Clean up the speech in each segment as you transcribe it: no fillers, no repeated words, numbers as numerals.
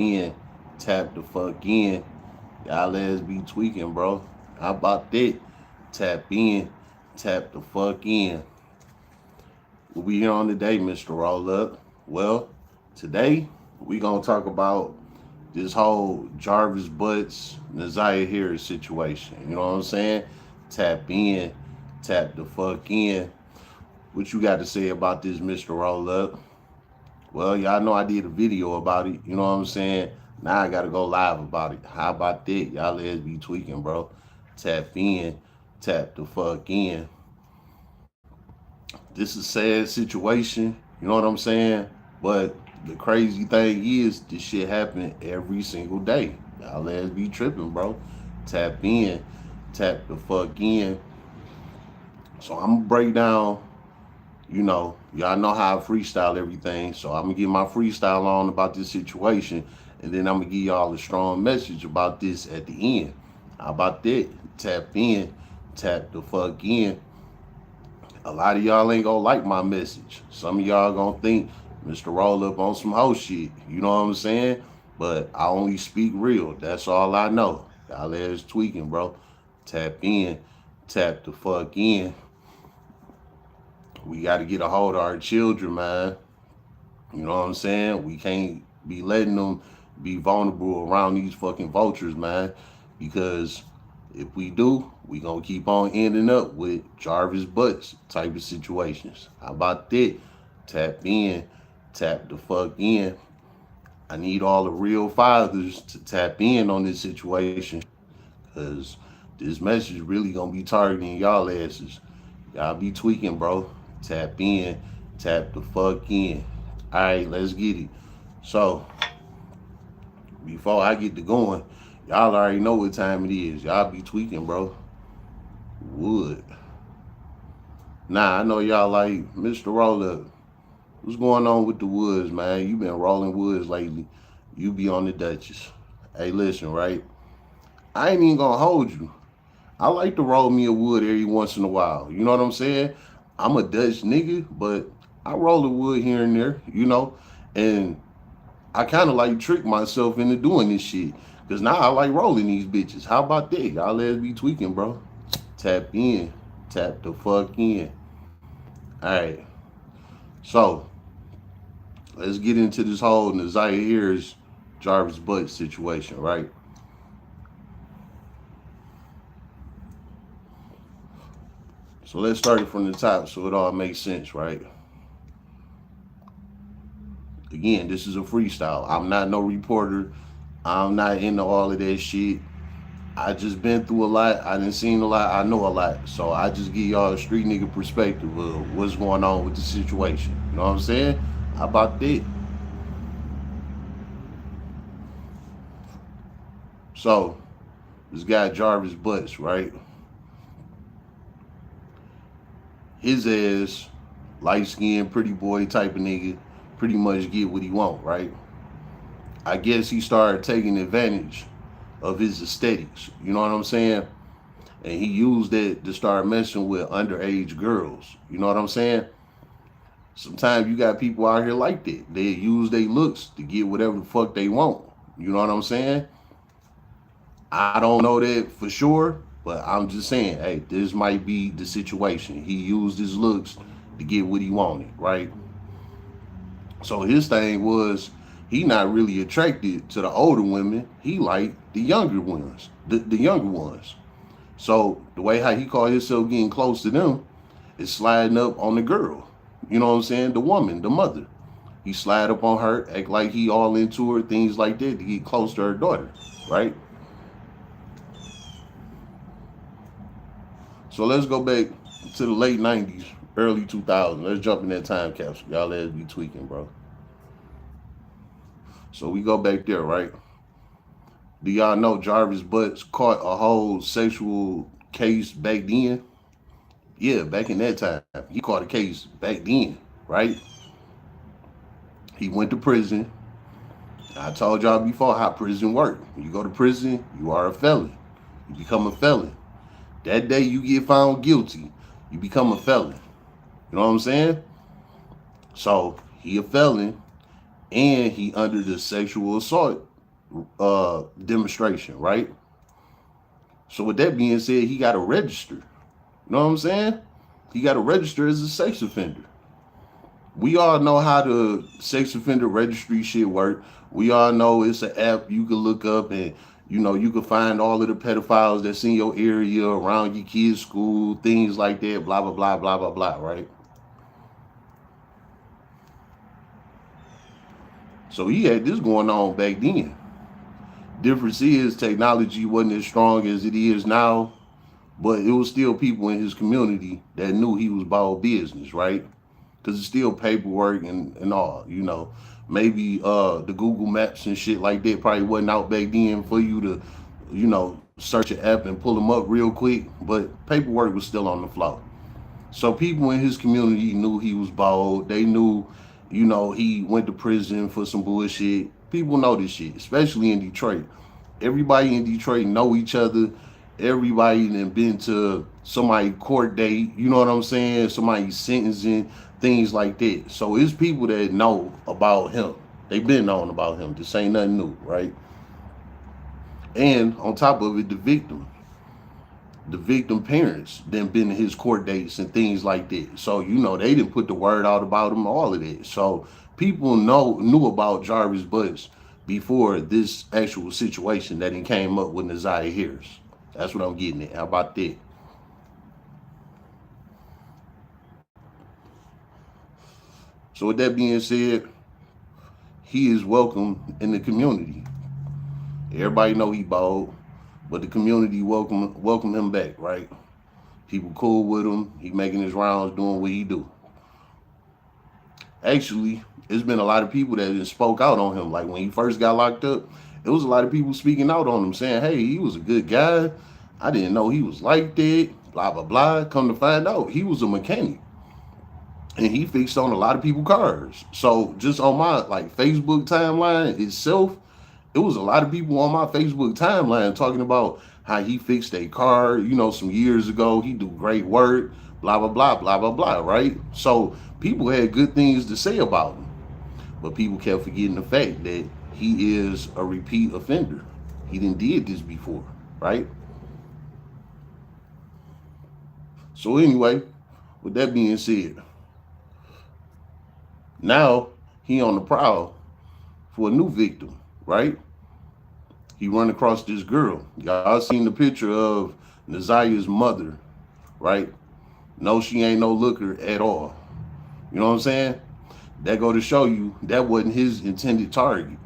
in, tap the fuck in. Y'all let's be tweaking, bro. How about that? Tap in, tap the fuck in. What we here on today, Mr. Roll Up? Well, today we gonna talk about this whole Jarvis Butts Nazaya Harris situation. You know what I'm saying? Tap in, tap the fuck in. What you got to say about this, Mr. Roll Up? Well, y'all know I did a video about it. You know what I'm saying? Now I gotta go live about it. How about that? Y'all let's be tweaking, bro. Tap in, tap the fuck in. This is a sad situation. You know what I'm saying? But the crazy thing is, this shit happen every single day. Y'all let's be tripping, bro. Tap in, tap the fuck in. So I'm gonna break down. Y'all know how I freestyle everything. So I'm gonna get my freestyle on about this situation, and then I'm gonna give y'all a strong message about this at the end. How about that? Tap in, tap the fuck in. A lot of y'all ain't gonna like my message. Some of y'all gonna think Mr. Roll Up on some hoe shit. You know what I'm saying? But I only speak real. That's all I know. Y'all is tweaking, bro. Tap in, tap the fuck in. We got to get a hold of our children, man. You know what I'm saying? We can't be letting them be vulnerable around these fucking vultures, man. Because if we do, we gonna keep on ending up with Jarvis Butts type of situations. How about that? Tap in, tap the fuck in. I need all the real fathers to tap in on this situation, because this message really gonna be targeting y'all asses. Y'all be tweaking, bro. Tap in, tap the fuck in. All right, let's get it. So, before I get to going, y'all already know what time it is. Y'all be tweaking, bro. Wood. Nah, I know y'all like Mr. Roller. What's going on with the woods, man? You been rolling woods lately. You be on the Duchess. Hey, listen, right? I ain't even gonna hold you. I like to roll me a wood every once in a while. You know what I'm saying? I'm a Dutch nigga, but I roll a wood here and there, and I kind of like trick myself into doing this shit. Cause now I like rolling these bitches. How about that? Y'all let's be tweaking, bro. Tap in. Tap the fuck in. Alright. So let's get into this whole Nazaya Harris Jarvis Butt situation, right? So let's start it from the top so it all makes sense, right? Again, this is a freestyle. I'm not no reporter. I'm not into all of that shit. I just been through a lot. I done seen a lot. I know a lot. So I just give y'all a street nigga perspective of what's going on with the situation. You know what I'm saying? How about that? So this guy Jarvis Butts, right? His ass, light skinned, pretty boy type of nigga, pretty much get what he want, right? I guess he started taking advantage of his aesthetics. You know what I'm saying? And he used that to start messing with underage girls. You know what I'm saying? Sometimes you got people out here like that. They use their looks to get whatever the fuck they want. You know what I'm saying? I don't know that for sure, but I'm just saying, hey, this might be the situation. He used his looks to get what he wanted, right? So his thing was he not really attracted to the older women. He liked the younger ones, the younger ones. So the way how he called himself getting close to them is sliding up on the girl. You know what I'm saying? The woman, the mother. He slide up on her, act like he all into her, things like that to get close to her daughter, right? So let's go back to the late 90s, early 2000s. Let's jump in that time capsule. Y'all let's be tweaking, bro. So we go back there, right? Do y'all know Jarvis Butts caught a whole sexual case back then? Yeah, back in that time. He caught a case back then, right? He went to prison. I told y'all before how prison worked. When you go to prison, you are a felon. You become a felon. That day you get found guilty, you become a felon. You know what I'm saying? So he a felon, and he under the sexual assault demonstration, right? So with that being said, he got to register. You know what I'm saying? He got to register as a sex offender. We all know how the sex offender registry shit work. We all know it's an app you can look up and you can find all of the pedophiles that's in your area, around your kids' school, things like that, blah blah blah blah blah blah, right? So he had this going on back then. Difference is technology wasn't as strong as it is now, but it was still people in his community that knew he was about business, right? Because it's still paperwork and all, Maybe the Google Maps and shit like that probably wasn't out back then for you to, search an app and pull them up real quick, but paperwork was still on the floor. So people in his community knew he was bald. They knew, he went to prison for some bullshit. People know this shit, especially in Detroit. Everybody in Detroit know each other. Everybody that been to somebody court date, you know what I'm saying? Somebody sentencing, things like that. So it's people that know about him. They've been knowing about him. This ain't nothing new, right? And on top of it, the victim parents then been to his court dates and things like that. So they didn't put the word out about him, all of that. So people knew about Jarvis Butts before this actual situation that he came up with Naziah Harris. That's what I'm getting at. How about that? So with that being said, he is welcome in the community. Everybody know he bald, but the community welcome him back, right? People cool with him. He making his rounds, doing what he do. Actually, there's been a lot of people that spoke out on him. Like when he first got locked up, it was a lot of people speaking out on him, saying, "Hey, he was a good guy. I didn't know he was like that." Blah blah blah. Come to find out, he was a mechanic, and he fixed on a lot of people's cars. So just on my Facebook timeline itself, it was a lot of people on my Facebook timeline talking about how he fixed a car, some years ago. He do great work, blah blah blah blah blah blah, right? So people had good things to say about him, but people kept forgetting the fact that he is a repeat offender. He didn't did this before, right? So anyway, with that being said, now he on the prowl for a new victim, right? He run across this girl. Y'all seen the picture of Naziah's mother, right? No, she ain't no looker at all. You know what I'm saying? That go to show you that wasn't his intended target.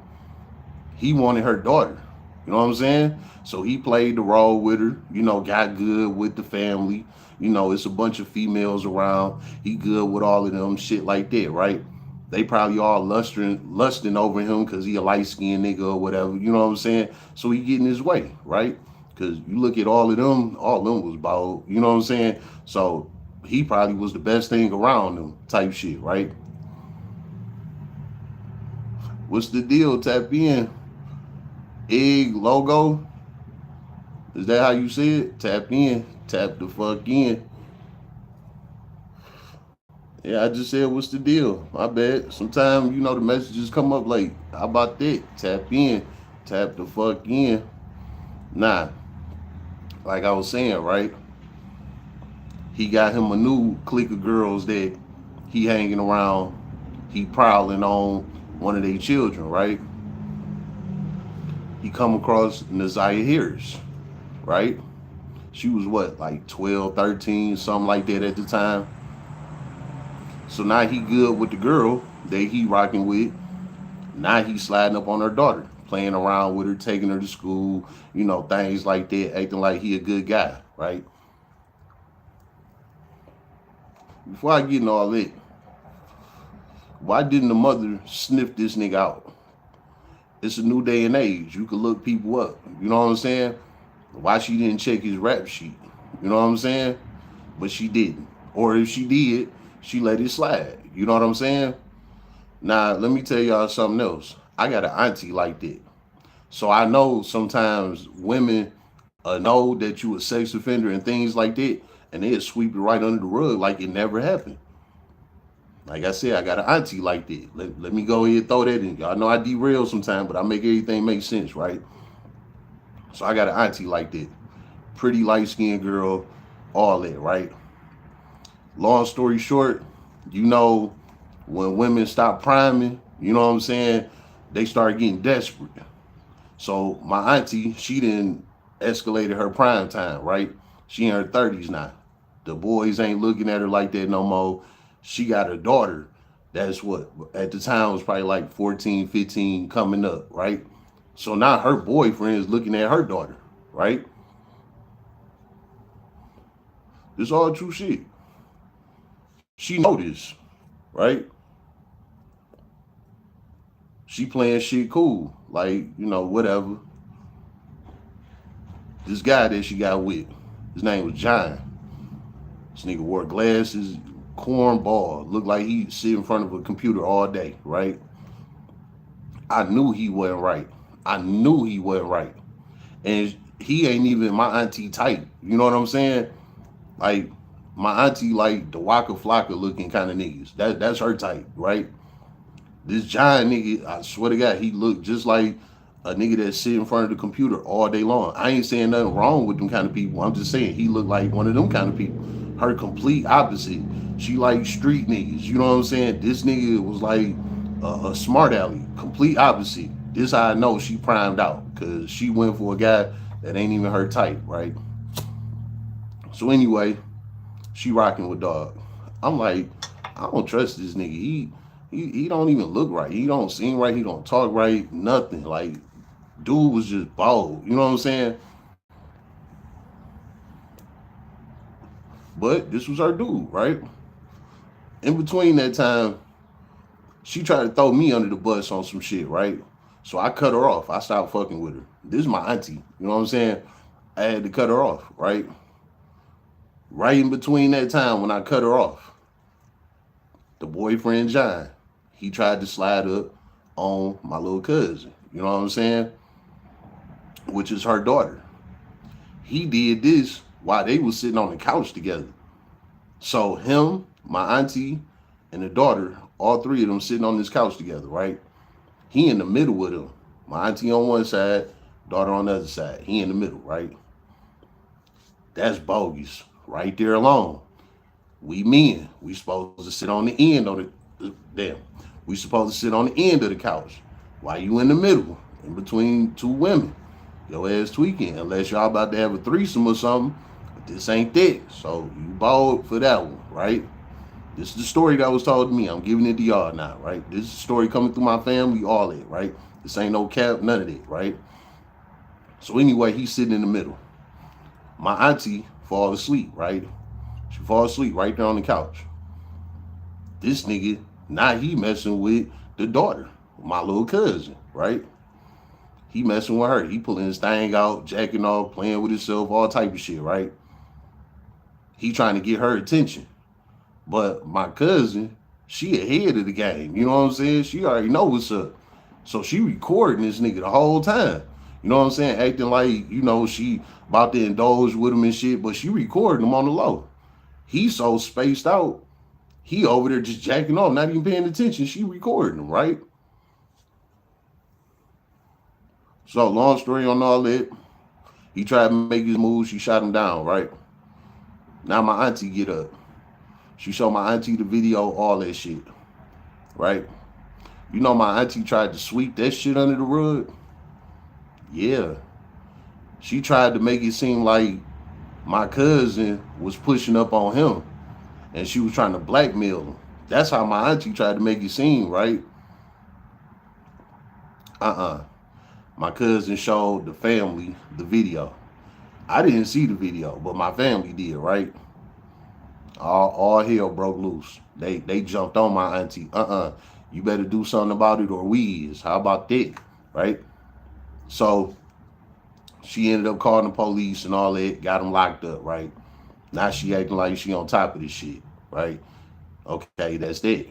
He wanted her daughter. You know what I'm saying? So he played the role with her, got good with the family. It's a bunch of females around. He good with all of them, shit like that, right? They probably all lusting over him because he a light-skinned nigga or whatever. You know what I'm saying? So he getting his way, right? Because you look at all of them was bald. You know what I'm saying? So he probably was the best thing around them type shit, right? What's the deal? Tap in. Egg logo. Is that how you say it? Tap in. Tap the fuck in. Yeah, I just said, what's the deal? My bad. Sometimes, the messages come up like, how about that? Tap in. Tap the fuck in. Nah, like I was saying, right? He got him a new clique of girls that he hanging around. He prowling on one of their children, right? He come across Naziah Harris, right? She was what, like 12, 13, something like that at the time. So now he good with the girl that he rocking with. Now he sliding up on her daughter, playing around with her, taking her to school, things like that, acting like he a good guy, right? Before I get into all that, why didn't the mother sniff this nigga out? It's a new day and age. You can look people up. You know what I'm saying? Why she didn't check his rap sheet? You know what I'm saying? But she didn't. Or if she did, she let it slide. You know what I'm saying? Now, let me tell y'all something else. I got an auntie like that. So I know sometimes women know that you a sex offender and things like that, and they'll sweep it right under the rug like it never happened. Like I said, I got an auntie like that. Let me go ahead and throw that in. Y'all know I derail sometimes, but I make everything make sense, right? So I got an auntie like that. Pretty light skinned girl, all that, right? Long story short, you know, when women stop priming, you know what I'm saying? They start getting desperate. So my auntie, she didn't escalated her prime time, right? She in her 30s now. The boys ain't looking at her like that no more. She got a daughter that's what at the time was probably like 14, 15 coming up, right? So now her boyfriend is looking at her daughter, right? This all true shit. She know this, right? She playing shit cool, like whatever. This guy that she got with, his name was John. This nigga wore glasses, cornball, looked like he sit in front of a computer all day, right? I knew he wasn't right. I knew he wasn't right. And he ain't even my auntie type. You know what I'm saying? Like my auntie like the Waka Flocka looking kind of niggas. That's her type, right? This giant nigga, I swear to God, he looked just like a nigga that sit in front of the computer all day long. I ain't saying nothing wrong with them kind of people. I'm just saying he looked like one of them kind of people. Her complete opposite. She like street niggas. You know what I'm saying? This nigga was like a smart alley. Complete opposite. This how I know she primed out. Because she went for a guy that ain't even her type, right? So anyway, she rocking with dog. I'm like, I don't trust this nigga. He don't even look right. He don't seem right. He don't talk right. Nothing. Like, dude was just bold. You know what I'm saying? But this was her dude, right? In between that time, she tried to throw me under the bus on some shit, right? So I cut her off. I stopped fucking with her. This is my auntie. You know what I'm saying? I had to cut her off, right? Right in between that time when I cut her off, the boyfriend John, he tried to slide up on my little cousin. You know what I'm saying? Which is her daughter. He did this while they was sitting on the couch together. So him, my auntie, and the daughter, all three of them sitting on this couch together, right? He in the middle with them. My auntie on one side, daughter on the other side. He in the middle, right? That's bogus. Right there alone. We men, we supposed to sit on the end of damn. We supposed to sit on the end of the couch. Why you in the middle, in between two women? Your ass tweaking. Unless y'all about to have a threesome or something. But this ain't that. So you balled for that one, right? This is the story that was told to me. I'm giving it to y'all now, right? This is the story coming through my family, all that, right? This ain't no cap, none of that, right? So anyway, he's sitting in the middle. My auntie fall asleep, right? She fall asleep right there on the couch. This nigga, now he messing with the daughter, my little cousin, right? He messing with her. He pulling his thing out, jacking off, playing with himself, all type of shit, right? He trying to get her attention. But my cousin, she ahead of the game. You know what I'm saying? She already know what's up. So she recording this nigga the whole time. You know what I'm saying? Acting like, she about to indulge with him and shit, but she recording him on the low. He so spaced out, he over there just jacking off, not even paying attention. She recording him, right? So long story on all that, he tried to make his move. She shot him down, right? Now my auntie get up. She showed my auntie the video, all that shit, right? You know my auntie tried to sweep that shit under the rug? Yeah. She tried to make it seem like my cousin was pushing up on him and she was trying to blackmail him. That's how my auntie tried to make it seem, right? My cousin showed the family the video. I didn't see the video, but my family did, right? All hell broke loose. They jumped on my auntie. You better do something about it or we is. How about that? Right? So she ended up calling the police and all that, got them locked up, right? Now she acting like she on top of this shit, right? Okay, that's that.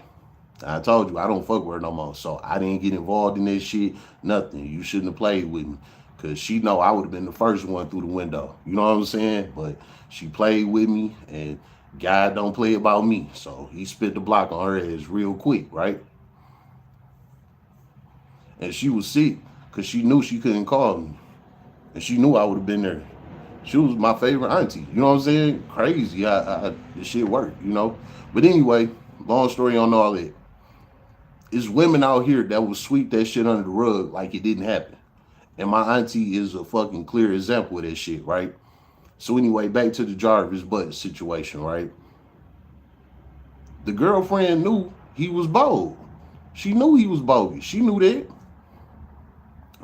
I told you I don't fuck with her no more. So I didn't get involved in this shit. Nothing. You shouldn't have played with me. Cause she know I would have been the first one through the window. You know what I'm saying? But she played with me and God don't play about me. So he spit the block on her ass real quick, right? And she was sick because she knew she couldn't call me. And she knew I would have been there. She was my favorite auntie. You know what I'm saying? Crazy. This shit worked. But anyway, long story on all that. It's women out here that will sweep that shit under the rug like it didn't happen. And my auntie is a fucking clear example of that shit, right? So anyway, back to the Jarvis butt situation, right? The girlfriend knew he was bold. She knew he was bogus. She knew that.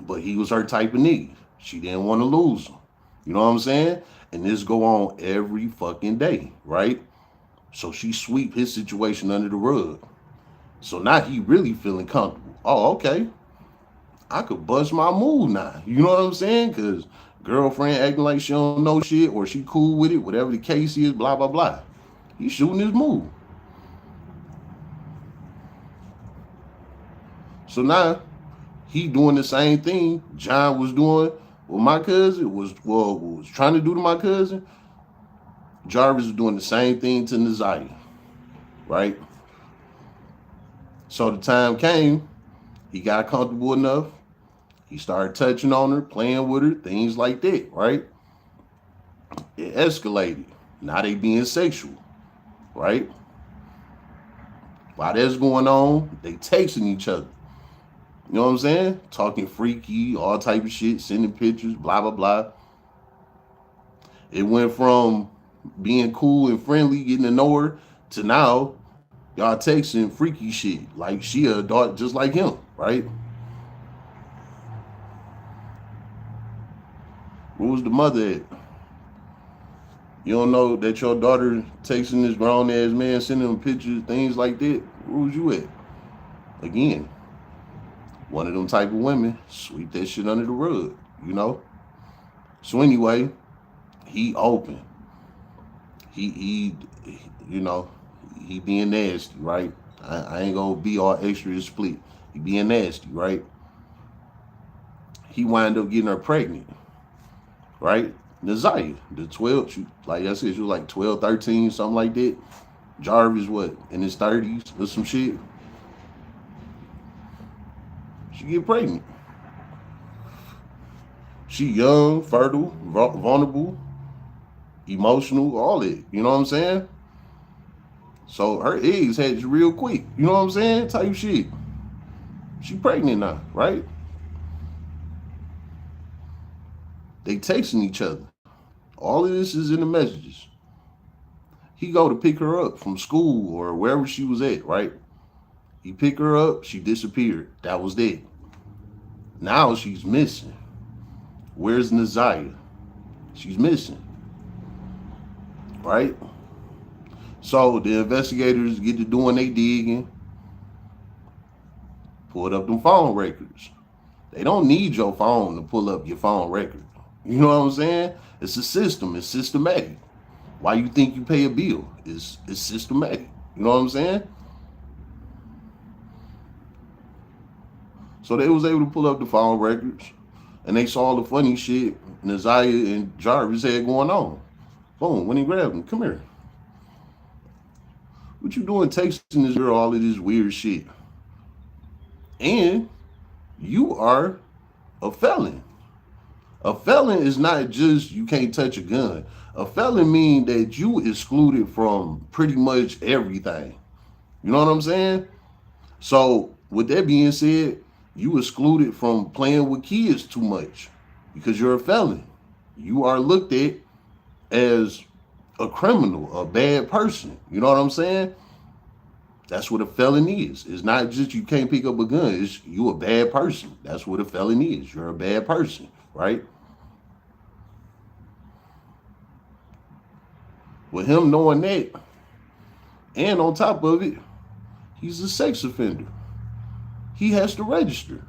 But he was her type of nigga. She didn't want to lose him. You know what I'm saying? And this go on every fucking day, right? So she sweep his situation under the rug. So now he really feeling comfortable. Oh, okay. I could bust my move now. You know what I'm saying? Because girlfriend acting like she don't know shit or she cool with it, whatever the case is, blah, blah, blah. He's shooting his move. So now he doing the same thing John was doing with my cousin, was trying to do to my cousin. Jarvis was doing the same thing to Naziah, right? So the time came, he got comfortable enough. He started touching on her, playing with her, things like that, right? It escalated. Now they being sexual, right? While that's going on, they texting each other. You know what I'm saying? Talking freaky, all type of shit, sending pictures, blah, blah, blah. It went from being cool and friendly, getting to know her, to now y'all texting freaky shit. Like she a daughter just like him, right? Where was the mother at? You don't know that your daughter texting this grown ass man, sending him pictures, things like that? Where was you at? Again, one of them type of women, sweep that shit under the rug. So anyway, he open. He he being nasty, right? I ain't gonna be all extra and split. He being nasty, right? He wind up getting her pregnant, right? Naziah, the 12, like I said, she was like 12, 13, something like that. Jarvis, what, in his 30s or some shit? She get pregnant. She young, fertile, vulnerable, emotional, all that. You know what I'm saying? So her eggs hatched real quick. You know what I'm saying? Type shit. She pregnant now, right? They texting each other. All of this is in the messages. He go to pick her up from school or wherever she was at, right? He pick her up, she disappeared. That was it. Now she's missing. Where's Naziah? She's missing. Right? So the investigators get to doing their digging, pulled up them phone records. They don't need your phone to pull up your phone record. You know what I'm saying? It's a system. It's systematic. Why you think you pay a bill? It's systematic. You know what I'm saying? So they was able to pull up the phone records, and they saw the funny shit Naziah and Jarvis had going on. Boom, when he grabbed him, come here. What you doing texting this girl all of this weird shit? And you are a felon. A felon is not just you can't touch a gun. A felon means that you excluded from pretty much everything. You know what I'm saying? So with that being said, you excluded from playing with kids too much because you're a felon. You are looked at as a criminal, a bad person. You know what I'm saying? That's what a felon is. It's not just you can't pick up a gun. It's you a bad person. That's what a felon is. You're a bad person, right? With him knowing that, and on top of it, he's a sex offender. He has to register.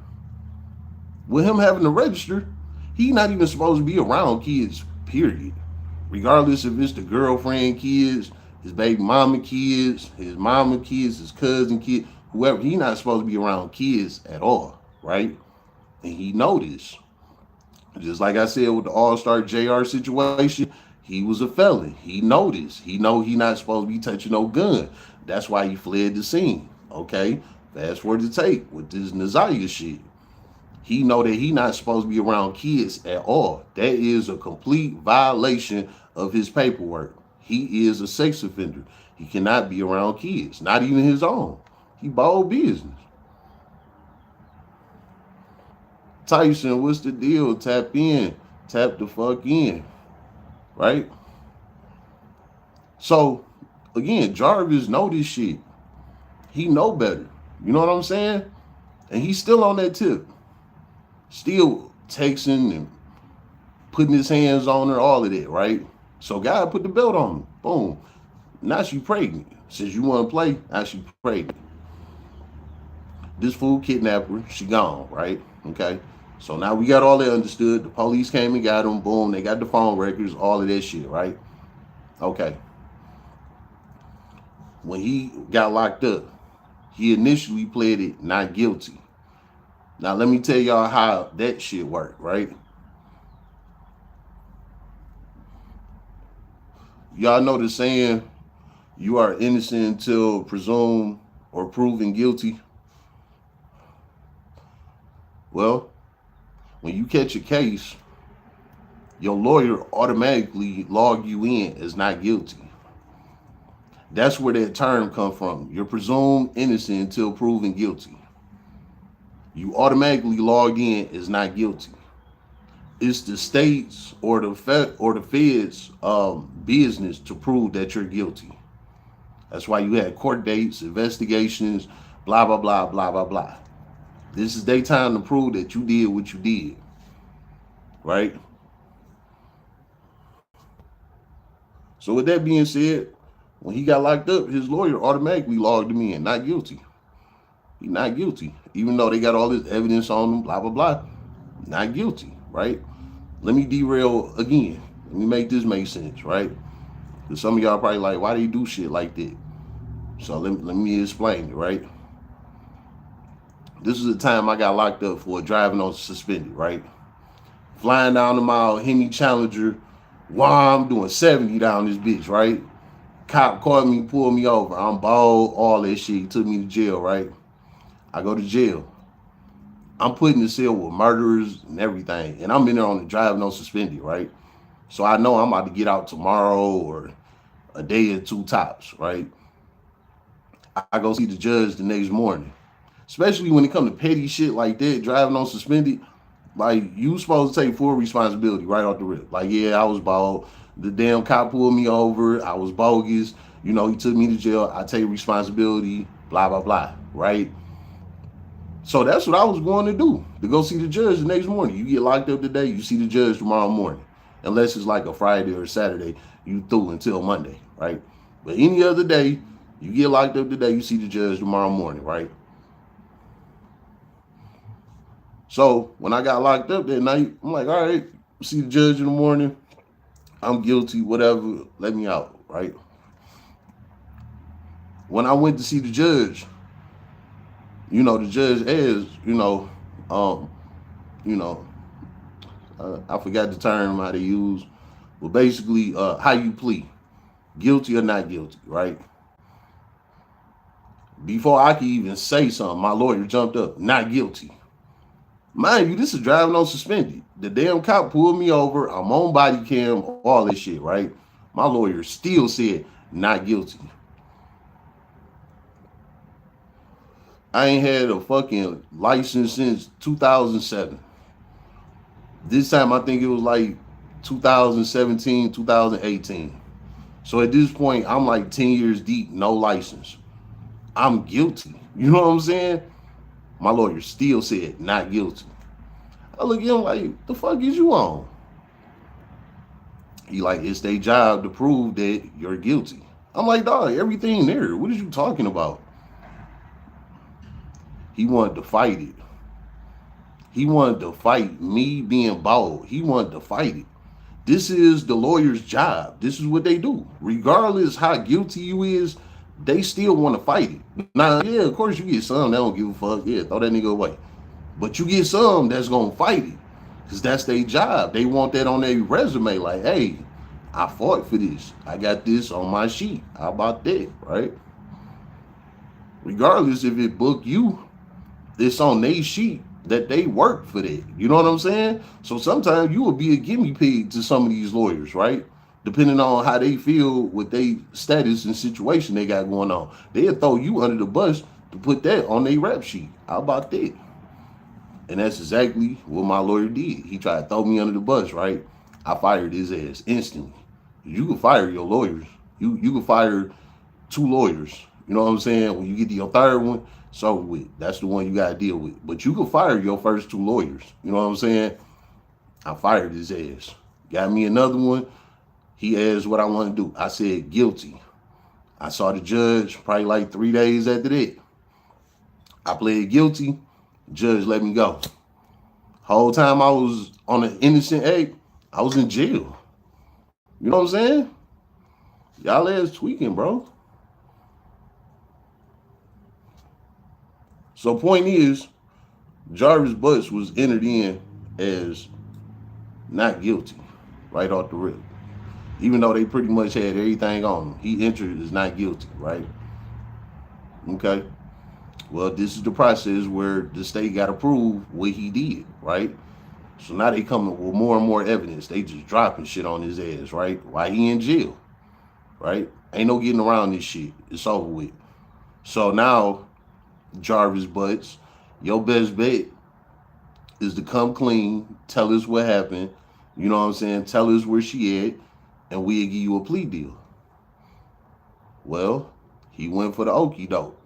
With him having to register, he's not even supposed to be around kids, period. Regardless if it's the girlfriend kids, his baby mama kids, his mama kids, his cousin kids, whoever, he's not supposed to be around kids at all, right? And he know this. Just like I said with the All-Star JR situation, He was a felon. He know this. He know he not supposed to be touching no gun. That's why he fled the scene. Okay? Fast forward to tape with this Nazaya shit. He know that he not supposed to be around kids at all. That is a complete violation of his paperwork. He is a sex offender. He cannot be around kids, not even his own. He bold business. Tyson, what's the deal? Tap in. Tap the fuck in. Right? So, again, Jarvis know this shit. He know better. You know what I'm saying? And he's still on that tip. Still texting and putting his hands on her, all of that, right? So God put the belt on him. Boom. Now she pregnant. Since you want to play, now she pregnant. This fool kidnapped her. She gone, right? Okay. So now we got all that understood. The police came and got him. Boom. They got the phone records, all of that shit, right? Okay. When he got locked up, he initially pleaded not guilty. Now, let me tell y'all how that shit worked, right? Y'all know the saying, you are innocent until presumed or proven guilty. Well, when you catch a case, your lawyer automatically log you in as not guilty. That's where that term come from. You're presumed innocent until proven guilty. You automatically log in as not guilty. It's the state's or the feds business to prove that you're guilty. That's why you had court dates, investigations, blah blah blah blah blah blah. This is their time to prove that you did what you did, right? So with that being said, when he got locked up, his lawyer automatically logged him in, not guilty. He's not guilty. Even though they got all this evidence on him, blah, blah, blah. Not guilty, right? Let me derail again. Let me make this make sense, right? Because some of y'all probably like, why do you do shit like that? So let me explain it, right? This was the time I got locked up for driving on suspended, right? Flying down the mile, Hemi Challenger, while I'm doing 70 down this bitch, right? Cop caught me, pulled me over. I'm bald, all that shit. He took me to jail, right? I go to jail. I'm put in the cell with murderers and everything. And I'm in there on the driving on suspended, right? So I know I'm about to get out tomorrow or a day or two tops, right? I go see the judge the next morning. Especially when it comes to petty shit like that, driving on suspended, like you supposed to take full responsibility right off the rip. Like, yeah, I was bald. The damn cop pulled me over. I was bogus. You know, he took me to jail. I take responsibility, blah, blah, blah, right? So that's what I was going to do, to go see the judge the next morning. You get locked up today, you see the judge tomorrow morning. Unless it's like a Friday or Saturday, you through until Monday, right? But any other day, you get locked up today, you see the judge tomorrow morning, right? So when I got locked up that night, I'm like, all right, see the judge in the morning. I'm guilty, whatever, let me out, right? When I went to see the judge, you know, the judge asked, I forgot the term how they use, but basically, how you plead, guilty or not guilty, right? Before I could even say something, my lawyer jumped up, not guilty. Mind you, this is driving on suspended. The damn cop pulled me over. I'm on body cam, all this shit, right? My lawyer still said not guilty. I ain't had a fucking license since 2007. This time I think it was like 2017, 2018. So at this point, I'm like 10 years deep, no license. I'm guilty. You know what I'm saying? My lawyer still said not guilty. I look at him like, the fuck is you on? He like, it's their job to prove that you're guilty. I'm like, dog, everything there. What are you talking about? He wanted to fight it. He wanted to fight me being bald. He wanted to fight it. This is the lawyer's job. This is what they do. Regardless how guilty you is, they still want to fight it. Now, yeah, of course you get some that don't give a fuck. Yeah, throw that nigga away. But you get some that's going to fight it. Because that's their job. They want that on their resume. Like, hey, I fought for this. I got this on my sheet. How about that, right? Regardless if it book you, it's on their sheet that they work for that. You know what I'm saying? So sometimes you will be a gimme pig to some of these lawyers, right? Depending on how they feel with their status and situation they got going on. They'll throw you under the bus to put that on their rap sheet. How about that? And that's exactly what my lawyer did. He tried to throw me under the bus, right? I fired his ass instantly. You can fire your lawyers. You can fire two lawyers. You know what I'm saying? When you get to your third one, so with that's the one you gotta deal with. But you can fire your first two lawyers. You know what I'm saying? I fired his ass. Got me another one. He asked what I want to do. I said guilty. I saw the judge probably like 3 days after that. I pled guilty. Judge let me go. Whole time I was on an innocent act, I was in jail. You know what I'm saying? Y'all ass tweaking, bro. So point is, Jarvis Butts was entered in as not guilty right off the rip. Even though they pretty much had everything on him, he entered as not guilty, right? Okay. Well, this is the process where the state got to prove what he did, right? So now they coming with more and more evidence. They just dropping shit on his ass, right? While he in jail, right? Ain't no getting around this shit. It's over with. So now, Jarvis Butts, your best bet is to come clean, tell us what happened, you know what I'm saying? Tell us where she at, and we'll give you a plea deal. Well, he went for the okie doke.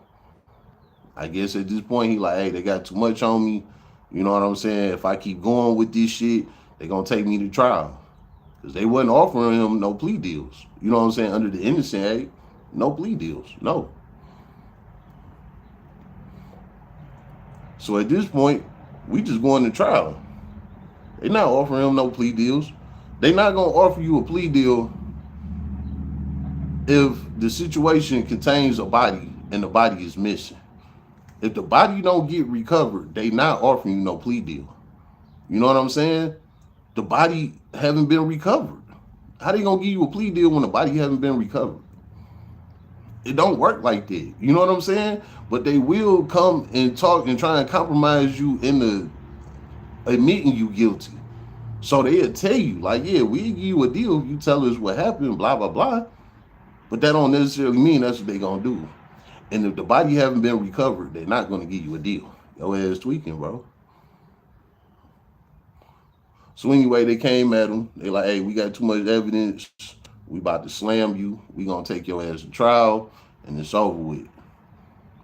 I guess at this point he like, hey, they got too much on me. You know what I'm saying? If I keep going with this shit, they gonna take me to trial. Because they wasn't offering him no plea deals. You know what I'm saying? Under the Innocent Act, no plea deals. No. So at this point, we just going to trial. They not offering him no plea deals. They not gonna offer you a plea deal if the situation contains a body and the body is missing. If the body don't get recovered, they not offering you no plea deal. You know what I'm saying? The body haven't been recovered. How they gonna give you a plea deal when the body haven't been recovered? It don't work like that. You know what I'm saying? But they will come and talk and try and compromise you into admitting you guilty. So they'll tell you, like, yeah, we'll give you a deal if you tell us what happened, blah, blah, blah. But that don't necessarily mean that's what they gonna do. And if the body haven't been recovered, they're not gonna give you a deal. Your ass tweaking, bro. So anyway, they came at him. They like, hey, we got too much evidence. We about to slam you. We gonna take your ass to trial, and it's over with.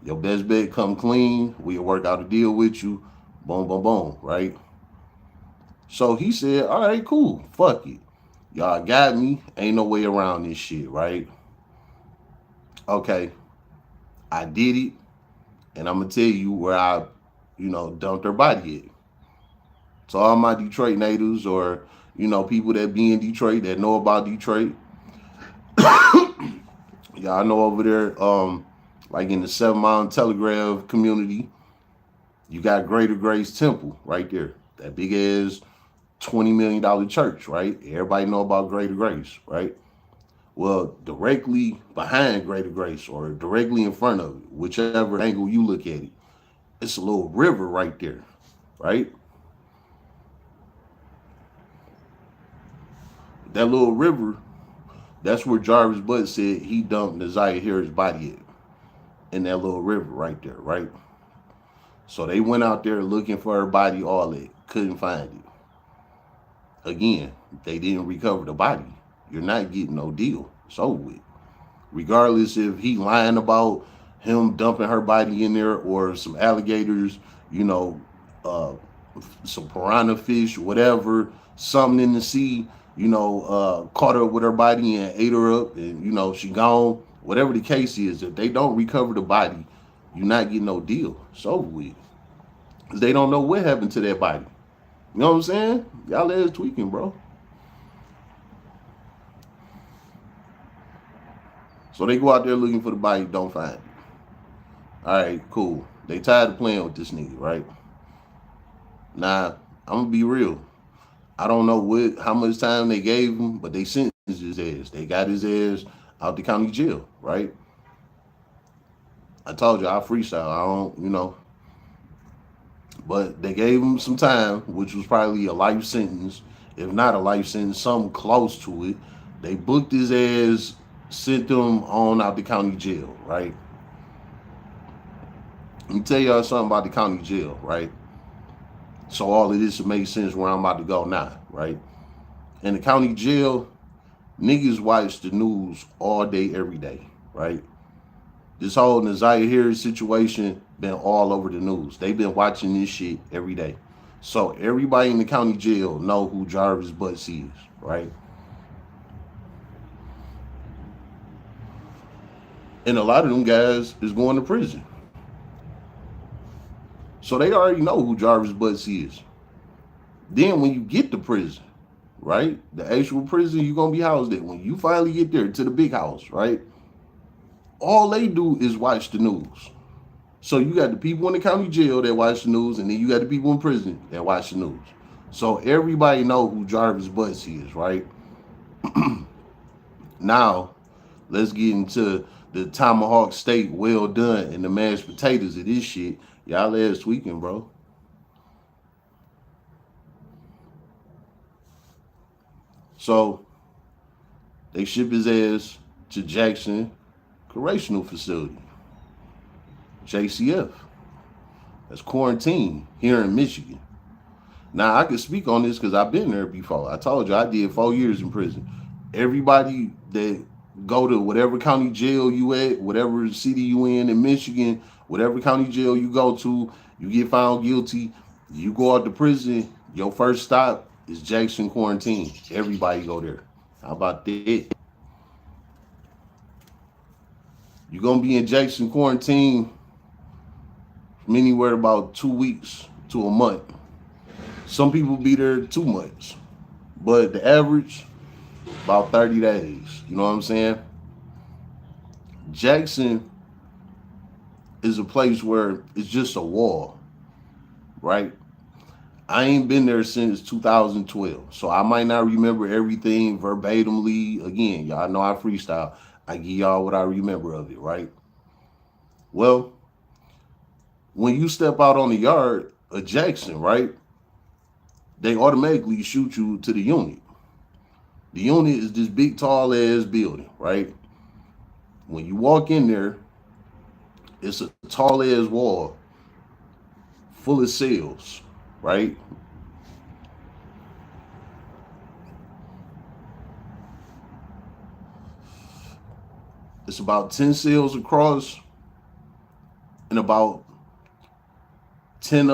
Your best bet, come clean. We'll work out a deal with you. Boom, boom, boom, right? So he said, all right, cool. Fuck it. Y'all got me. Ain't no way around this shit, right? Okay. I did it. And I'm going to tell you where I, dumped her body at. So all my Detroit natives or, people that be in Detroit that know about Detroit. Y'all know over there, like in the 7 Mile Telegraph community, you got Greater Grace Temple right there. That big ass $20 million church, right? Everybody know about Greater Grace, right? Well, directly behind Greater Grace or directly in front of it, whichever angle you look at it, it's a little river right there, right? That little river, that's where Jarvis Butts said he dumped Naziah Harris' body at, in that little river right there, right? So they went out there looking for her body, all that, couldn't find it. Again, they didn't recover the body. You're not getting no deal. It's over with. Regardless if he lying about him dumping her body in there or some alligators, some piranha fish, whatever, something in the sea, caught her with her body and ate her up and, she gone. Whatever the case is, if they don't recover the body, you're not getting no deal. It's over with. Because they don't know what happened to that body. You know what I'm saying? Y'all ass tweaking, bro. So they go out there looking for the body, don't find it. All right, cool. They tired of playing with this nigga, right? Now, I'm going to be real. I don't know how much time they gave him, but they sentenced his ass. They got his ass out the county jail, right? I told you I freestyle. I don't, but they gave him some time, which was probably a life sentence, if not a life sentence, something close to it. They booked his ass, sent him on out the county jail, right? Let me tell y'all something about the county jail, right? So all of this will make sense where I'm about to go now, right? In the county jail, niggas watch the news all day, every day, right? This whole Nazaya Harris situation been all over the news. They've been watching this shit every day. So everybody in the county jail know who Jarvis Butts is, right? And a lot of them guys is going to prison. So they already know who Jarvis Butts is. Then when you get to prison, right? The actual prison you're gonna be housed at. When you finally get there to the big house, right? All they do is watch the news. So you got the people in the county jail that watch the news, and then you got the people in prison that watch the news. So everybody know who Jarvis Butts is, right? Now, let's get into the tomahawk steak well done and the mashed potatoes of this shit. Y'all last weekend, bro. So they ship his ass to Jackson Correctional Facility, JCF. That's quarantine here in Michigan. Now I can speak on this because I've been there before. I told you I did 4 years in prison. Everybody that go to whatever county jail you at, whatever city you in Michigan, whatever county jail you go to, you get found guilty, you go out to prison, your first stop is Jackson Quarantine. Everybody go there. How about that? You're gonna be in Jackson Quarantine from anywhere about 2 weeks to a month. Some people be there 2 months, but the average about 30 days. You know what I'm saying? Jackson is a place where it's just a wall, right? I ain't been there since 2012, so I might not remember everything verbatimly. Again, y'all know I freestyle. I give y'all what I remember of it, right? Well, when you step out on the yard of Jackson, right, they automatically shoot you to the unit. The unit is this big, tall ass building, right? When you walk in there, it's a tall ass wall full of cells, right? It's about 10 cells across and about 10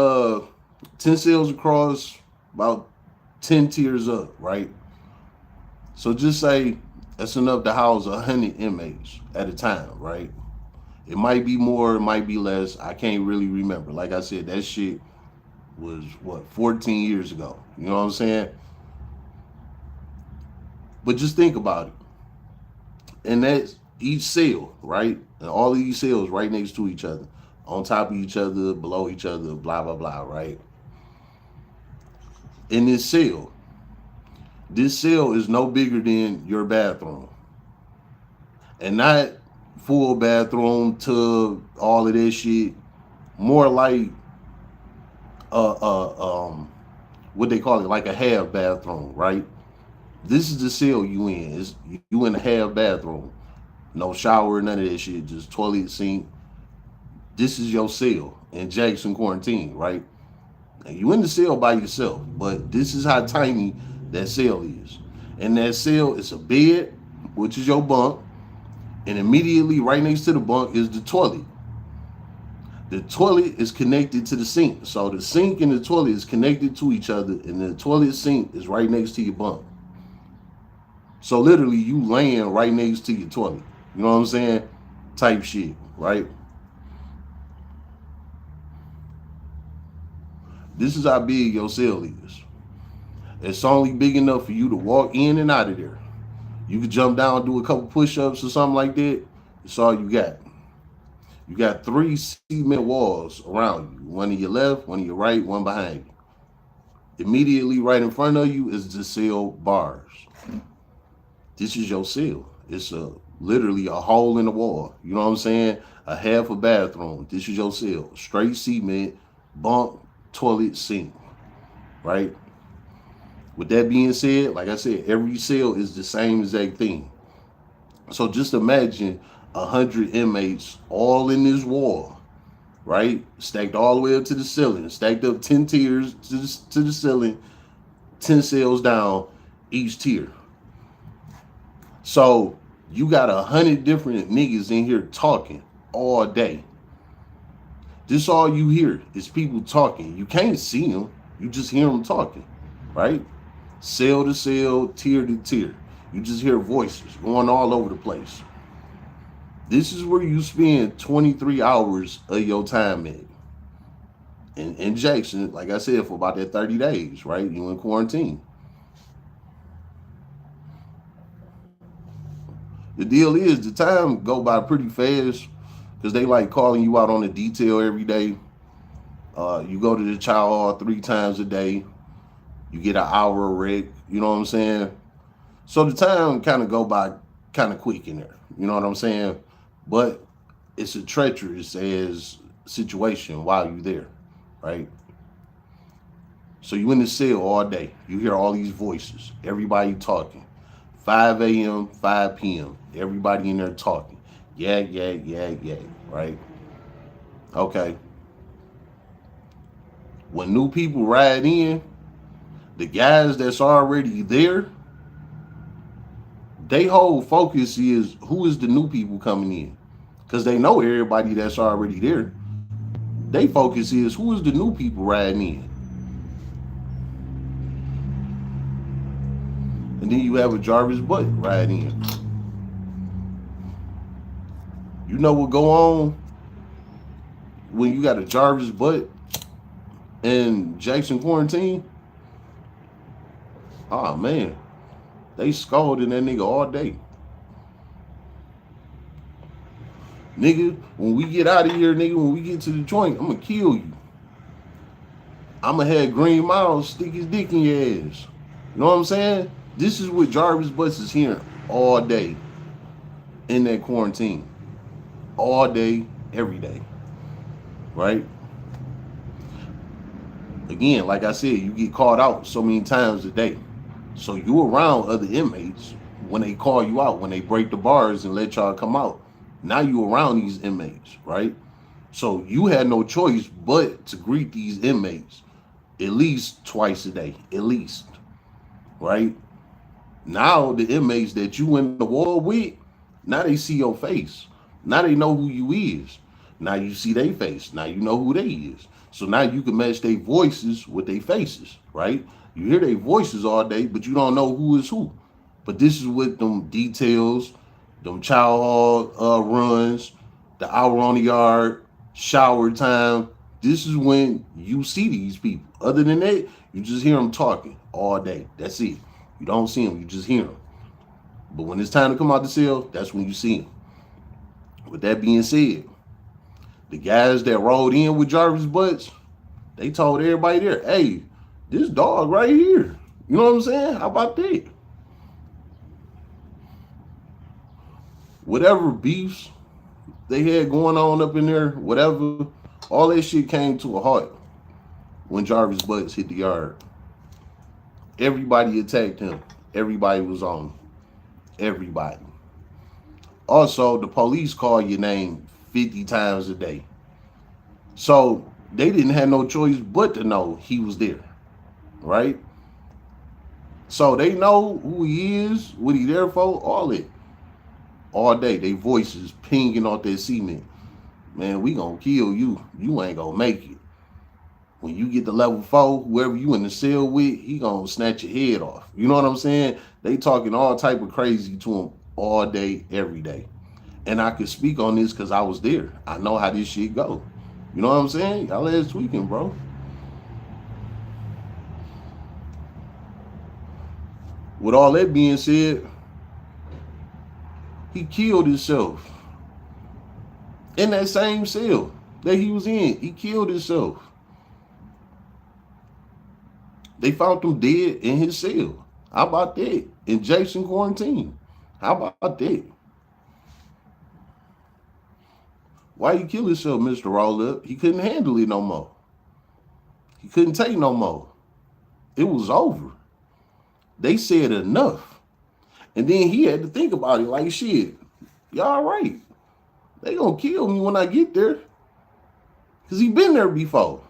10 cells across, about 10 tiers up, right? So just say that's enough to house 100 inmates at a time, right? It might be more, it might be less. I can't really remember. Like I said, that shit was what, 14 years ago. You know what I'm saying? But just think about it. And that's each cell, right? And all of these cells right next to each other, on top of each other, below each other, blah, blah, blah, right? In this cell is no bigger than your bathroom. And not full bathroom, tub, all of this shit. More like what they call it, like a half bathroom, right? This is the cell you in. You in a half bathroom. No shower, none of that shit. Just toilet, sink. This is your cell in Jackson Quarantine, right? And you in the cell by yourself, but this is how tiny that cell is. And that cell is a bed, which is your bunk, and immediately right next to the bunk is the toilet. The toilet is connected to the sink. So the sink and the toilet is connected to each other, and the toilet sink is right next to your bunk. So literally you laying right next to your toilet. You know what I'm saying? Type shit, right? This is how big your cell is. It's only big enough for you to walk in and out of there. You could jump down, do a couple push-ups or something like that. That's all you got. You got 3 cement walls around you. One to your left, one to your right, one behind you. Immediately right in front of you is the cell bars. This is your cell. It's a literally a hole in the wall. You know what I'm saying? A half a bathroom. This is your cell. Straight cement, bunk, toilet, sink. Right? With that being said, like I said, every cell is the same exact thing. So just imagine 100 inmates all in this wall, right? Stacked all the way up to the ceiling, stacked up 10 tiers to the ceiling, 10 cells down each tier. So you got 100 different niggas in here talking all day. This all you hear is people talking. You can't see them. You just hear them talking, right? Cell to cell, tier to tier. You just hear voices going all over the place. This is where you spend 23 hours of your time at. In Jackson, like I said, for about that 30 days, right? You in quarantine. The deal is the time go by pretty fast because they like calling you out on the detail every day. You go to the child hall 3 times a day. You get an hour of rec. You know what I'm saying? So the time kind of go by kind of quick in there. You know what I'm saying? But it's a treacherous as situation while you there, right? So you in the cell all day. You hear all these voices. Everybody talking. 5 a.m., 5 p.m. Everybody in there talking. Yeah, right? Okay. When new people ride in, the guys that's already there, they whole focus is who is the new people coming in. Because they know everybody that's already there. They focus is who is the new people riding in. And then you have a Jarvis butt riding in. You know what go on when you got a Jarvis butt in Jackson quarantine? Oh man, they scolding that nigga all day. Nigga, when we get out of here, nigga, when we get to the joint, I'm gonna kill you. I'm gonna have Green Miles stick his dick in your ass. You know what I'm saying? This is what Jarvis Butts is hearing all day in that quarantine. All day, every day. Right? Again, like I said, you get called out so many times a day. So you around other inmates when they call you out, when they break the bars and let y'all come out. Now you around these inmates, right? So you had no choice but to greet these inmates at least twice a day, at least, right? Now the inmates that you in the wall with, now they see your face. Now they know who you is. Now you see their face. Now you know who they is. So now you can match their voices with their faces, right? You hear their voices all day, but you don't know who is who. But this is what them details, them child hall runs, the hour on the yard, shower time. This is when you see these people. Other than that, you just hear them talking all day. That's it. You don't see them, you just hear them. But when it's time to come out the cell, that's when you see them. With that being said, the guys that rolled in with Jarvis Butts, they told everybody there, hey, this dog right here. You know what I'm saying? How about that? Whatever beefs they had going on up in there, whatever, all that shit came to a halt when Jarvis Butts hit the yard. Everybody attacked him. Everybody was on him. Everybody. Also, the police call your name 50 times a day. So they didn't have no choice but to know he was there, right? So they know who he is, what he there for, all it. All day, they voices pinging off that cement. Man, we gonna kill you. You ain't gonna make it. When you get to level 4, whoever you in the cell with, he gonna snatch your head off. You know what I'm saying? They talking all type of crazy to him all day, every day. And I can speak on this because I was there. I know how this shit go. You know what I'm saying? Y'all ass tweaking, bro. With all that being said, he killed himself. In that same cell that he was in, he killed himself. They found him dead in his cell. How about that? In Jason quarantine. How about that? Why you kill yourself, Mr. Roll Up? He couldn't handle it no more. He couldn't take no more. It was over. They said enough. And then he had to think about it like, shit, y'all right. They gonna kill me when I get there. Because he been there before.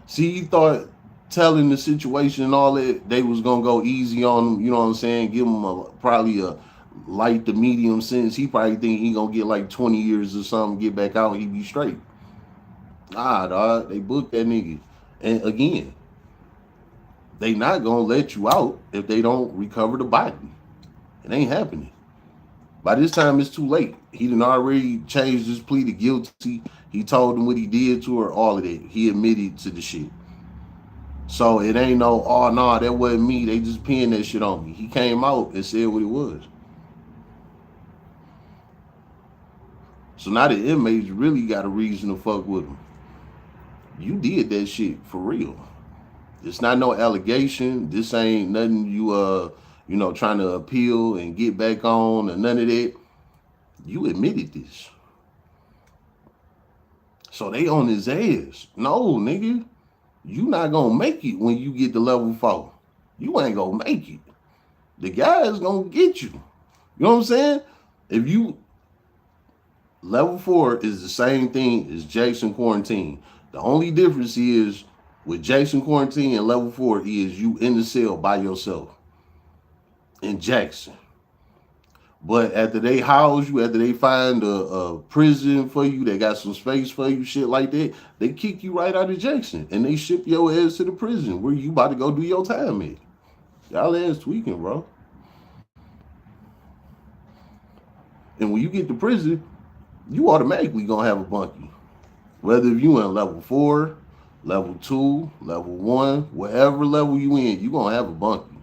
See, he thought telling the situation and all that, they was gonna go easy on him, you know what I'm saying? Give him probably a light to medium sentence. He probably think he gonna get like 20 years or something, get back out, he be straight. Nah, dog, they booked that nigga. And again, they not gonna let you out if they don't recover the body. It ain't happening. By this time, it's too late. He done already changed his plea to guilty. He told them what he did to her, all of that. He admitted to the shit. So it ain't no, oh, no, that wasn't me. They just pinned that shit on me. He came out and said what it was. So now the inmates really got a reason to fuck with him. You did that shit for real. It's not no allegation. This ain't nothing you trying to appeal and get back on or none of that. You admitted this. So they on his ass. No, nigga. You not gonna make it when you get to level 4. You ain't gonna make it. The guy is gonna get you. You know what I'm saying? If you level 4 is the same thing as Jason quarantine. The only difference is with Jason quarantine and level 4 is you in the cell by yourself in Jackson. But after they house you, after they find a prison for you, they got some space for you, shit like that, they kick you right out of Jackson and they ship your ass to the prison where you about to go do your time at. Y'all ass tweaking, bro. And when you get to prison, you automatically gonna have a bunkie. Whether if you in level 4, level 2, level 1, whatever level you in, you gonna have a bunkie.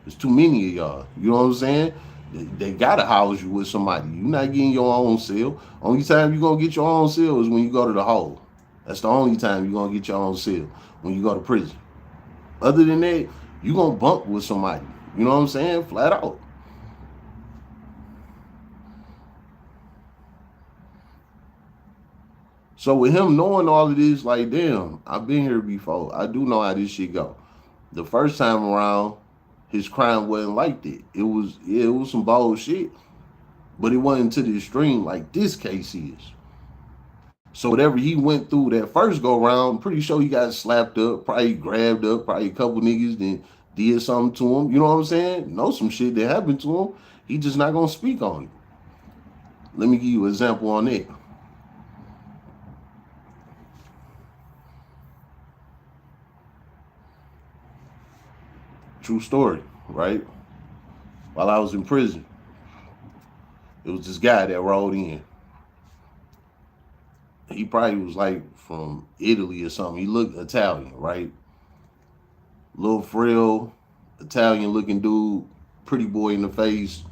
There's too many of y'all. You know what I'm saying? They gotta house you with somebody. You're not getting your own cell. Only time you're gonna get your own cell is when you go to the hole. That's the only time you're gonna get your own cell, when you go to prison. Other than that, you're gonna bunk with somebody. You know what I'm saying? Flat out. So with him knowing all of this, like, damn, I've been here before. I do know how this shit go. The first time around, his crime wasn't like that. It was some bullshit, but it wasn't to the extreme like this case is. So whatever he went through that first go round, I'm pretty sure he got slapped up, probably grabbed up, probably a couple niggas then did something to him. You know what I'm saying? Know some shit that happened to him. He just not gonna speak on it. Let me give you an example on that. True story, right? While I was in prison, it was this guy that rolled in. He probably was like from Italy or something. He looked Italian, right? Little frail, Italian looking dude, pretty boy in the face,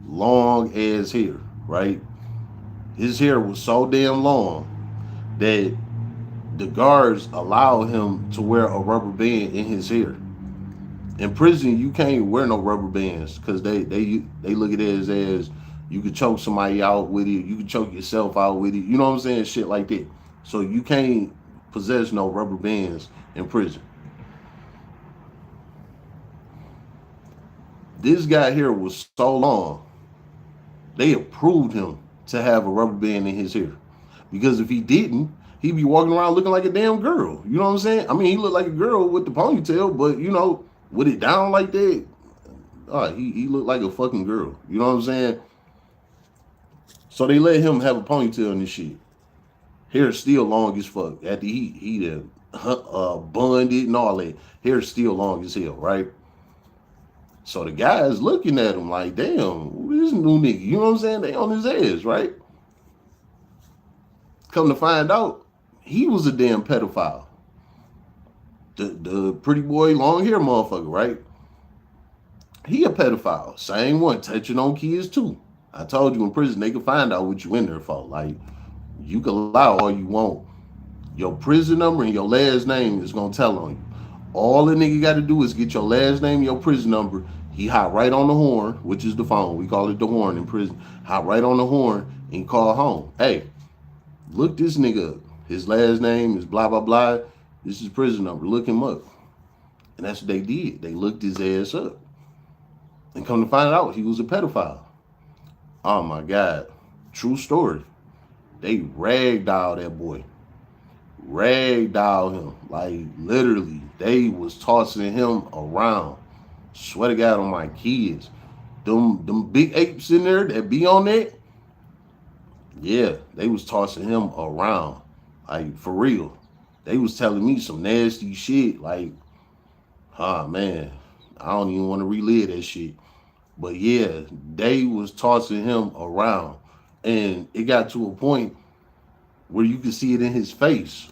long ass hair, right? His hair was so damn long that the guards allowed him to wear a rubber band in his hair. In prison, you can't wear no rubber bands because they look at it as you could choke somebody out with it, you could choke yourself out with it. You know what I'm saying? Shit like that. So you can't possess no rubber bands in prison. This guy here was so long, they approved him to have a rubber band in his hair. Because if he didn't, he'd be walking around looking like a damn girl. You know what I'm saying? I mean, he looked like a girl with the ponytail, but with it down like that, he looked like a fucking girl. You know what I'm saying? So they let him have a ponytail and this shit. Hair still long as fuck. After he done bunned it and all that. Hair still long as hell, right? So the guys looking at him like, damn, who this new nigga? You know what I'm saying? They on his ass, right? Come to find out, he was a damn pedophile. The pretty boy, long hair motherfucker, right? He a pedophile. Same one, touching on kids too. I told you in prison, they can find out what you in there for. Like, you can lie all you want. Your prison number and your last name is going to tell on you. All the nigga got to do is get your last name, your prison number. He hop right on the horn, which is the phone. We call it the horn in prison. Hop right on the horn and call home. Hey, look this nigga up. His last name is blah, blah, blah. This is prison number. Look him up. And that's what they did. They looked his ass up. And come to find out, he was a pedophile. Oh my God. True story. They ragdolled that boy. Ragdolled him. Like, literally. They was tossing him around. Swear to God on my kids. Them big apes in there that be on that, yeah, they was tossing him around. Like, for real. They was telling me some nasty shit. Like, man, I don't even want to relive that shit. But yeah, they was tossing him around. And it got to a point where you could see it in his face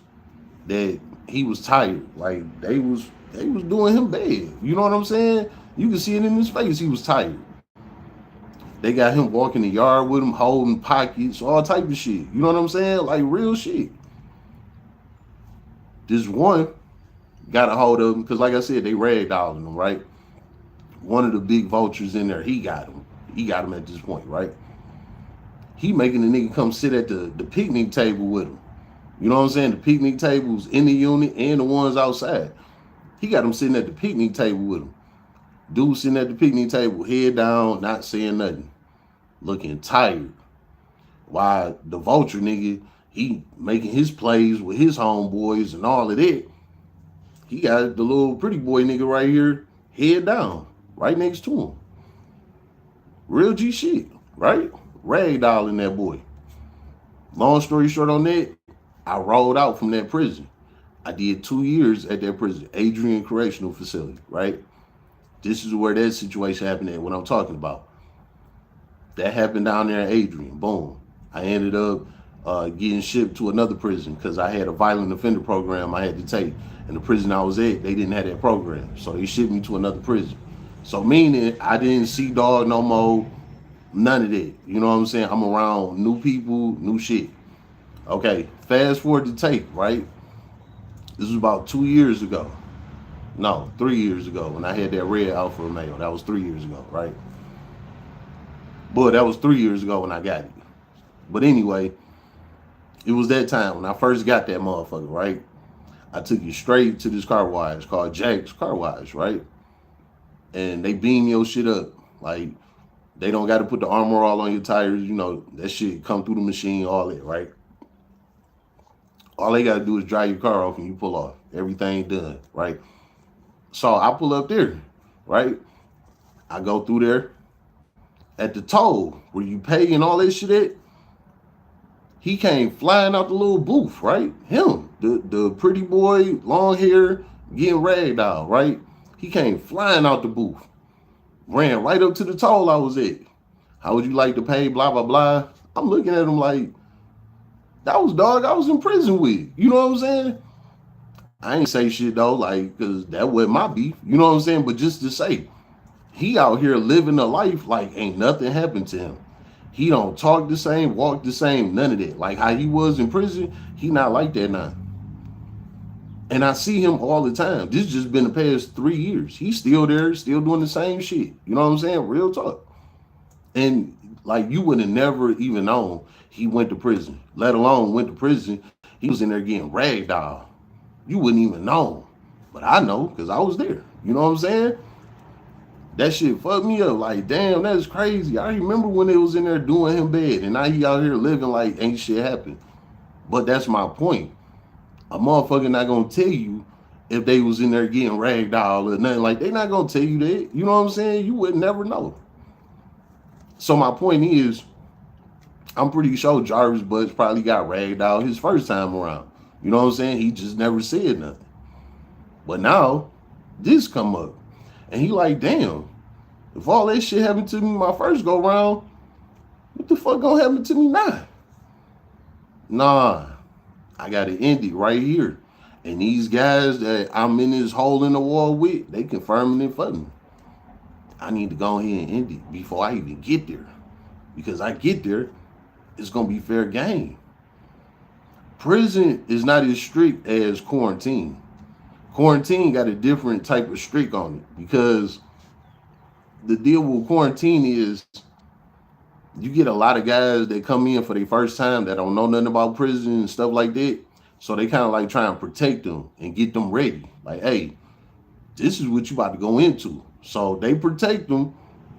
that he was tired. Like, they was doing him bad. You know what I'm saying? You could see it in his face. He was tired. They got him walking the yard with him, holding pockets, all type of shit. You know what I'm saying? Like, real shit. This one got a hold of him, because like I said, they ragdolling him, right? One of the big vultures in there, he got him. He got him at this point, right? He making the nigga come sit at the picnic table with him. You know what I'm saying? The picnic tables in the unit and the ones outside. He got him sitting at the picnic table with him. Dude sitting at the picnic table, head down, not saying nothing. Looking tired. While the vulture nigga, he making his plays with his homeboys and all of that. He got the little pretty boy nigga right here, head down, right next to him. Real G shit, right? Ragdolling that boy. Long story short on that, I rolled out from that prison. I did 2 years at that prison, Adrian Correctional Facility, right? This is where that situation happened at, what I'm talking about. That happened down there at Adrian. Boom. I ended up getting shipped to another prison because I had a violent offender program I had to take. And the prison I was at, they didn't have that program. So they shipped me to another prison. So meaning I didn't see dog no more, none of that. You know what I'm saying? I'm around new people, new shit. Okay, fast forward to tape, right? This was about 2 years ago. No, 3 years ago when I had that red Alfa Romeo. That was 3 years ago, right? But that was 3 years ago when I got it. But anyway, it was that time when I first got that motherfucker, right? I took you straight to this car wash called Jack's Car Wash, right? And they beam your shit up. Like, they don't got to put the armor all on your tires. You know, that shit come through the machine, all that, right? All they got to do is dry your car off and you pull off. Everything done, right? So I pull up there, right? I go through there. At the toll where you pay and all that shit at, he came flying out the little booth, right? Him, the pretty boy, long hair, getting ragdolled, right? He came flying out the booth, ran right up to the toll I was at. How would you like to pay? Blah, blah, blah. I'm looking at him like, that was dog I was in prison with. You know what I'm saying? I ain't say shit though, like, because that wasn't my beef. You know what I'm saying? But just to say, he out here living a life like ain't nothing happened to him. He don't talk the same, walk the same, none of that. Like how he was in prison, he not like that now. And I see him all the time. This just been the past 3 years. He's still there, still doing the same shit. You know what I'm saying? Real talk. And like you would have never even known he went to prison, let alone went to prison. He was in there getting ragdolled. You wouldn't even know. But I know because I was there. You know what I'm saying? That shit fucked me up. Like, damn, that's crazy. I remember when they was in there doing him bad, and now he out here living like ain't shit happened. But that's my point. A motherfucker not gonna tell you if they was in there getting ragdolled or nothing. Like, they not gonna tell you that. You know what I'm saying? You would never know. So my point is, I'm pretty sure Jarvis Butts probably got ragdolled his first time around. You know what I'm saying? He just never said nothing. But now, this come up. And he like, damn, if all that shit happened to me my first go round, what the fuck gonna happen to me now? Nah, I got to end it right here. And these guys that I'm in this hole in the wall with, they confirming it for me. I need to go ahead and end it before I even get there. Because I get there, it's gonna be fair game. Prison is not as strict as quarantine. Quarantine got a different type of streak on it because the deal with quarantine is you get a lot of guys that come in for their first time that don't know nothing about prison and stuff like that. So they kind of like try and protect them and get them ready. Like, hey, this is what you about to go into. So they protect them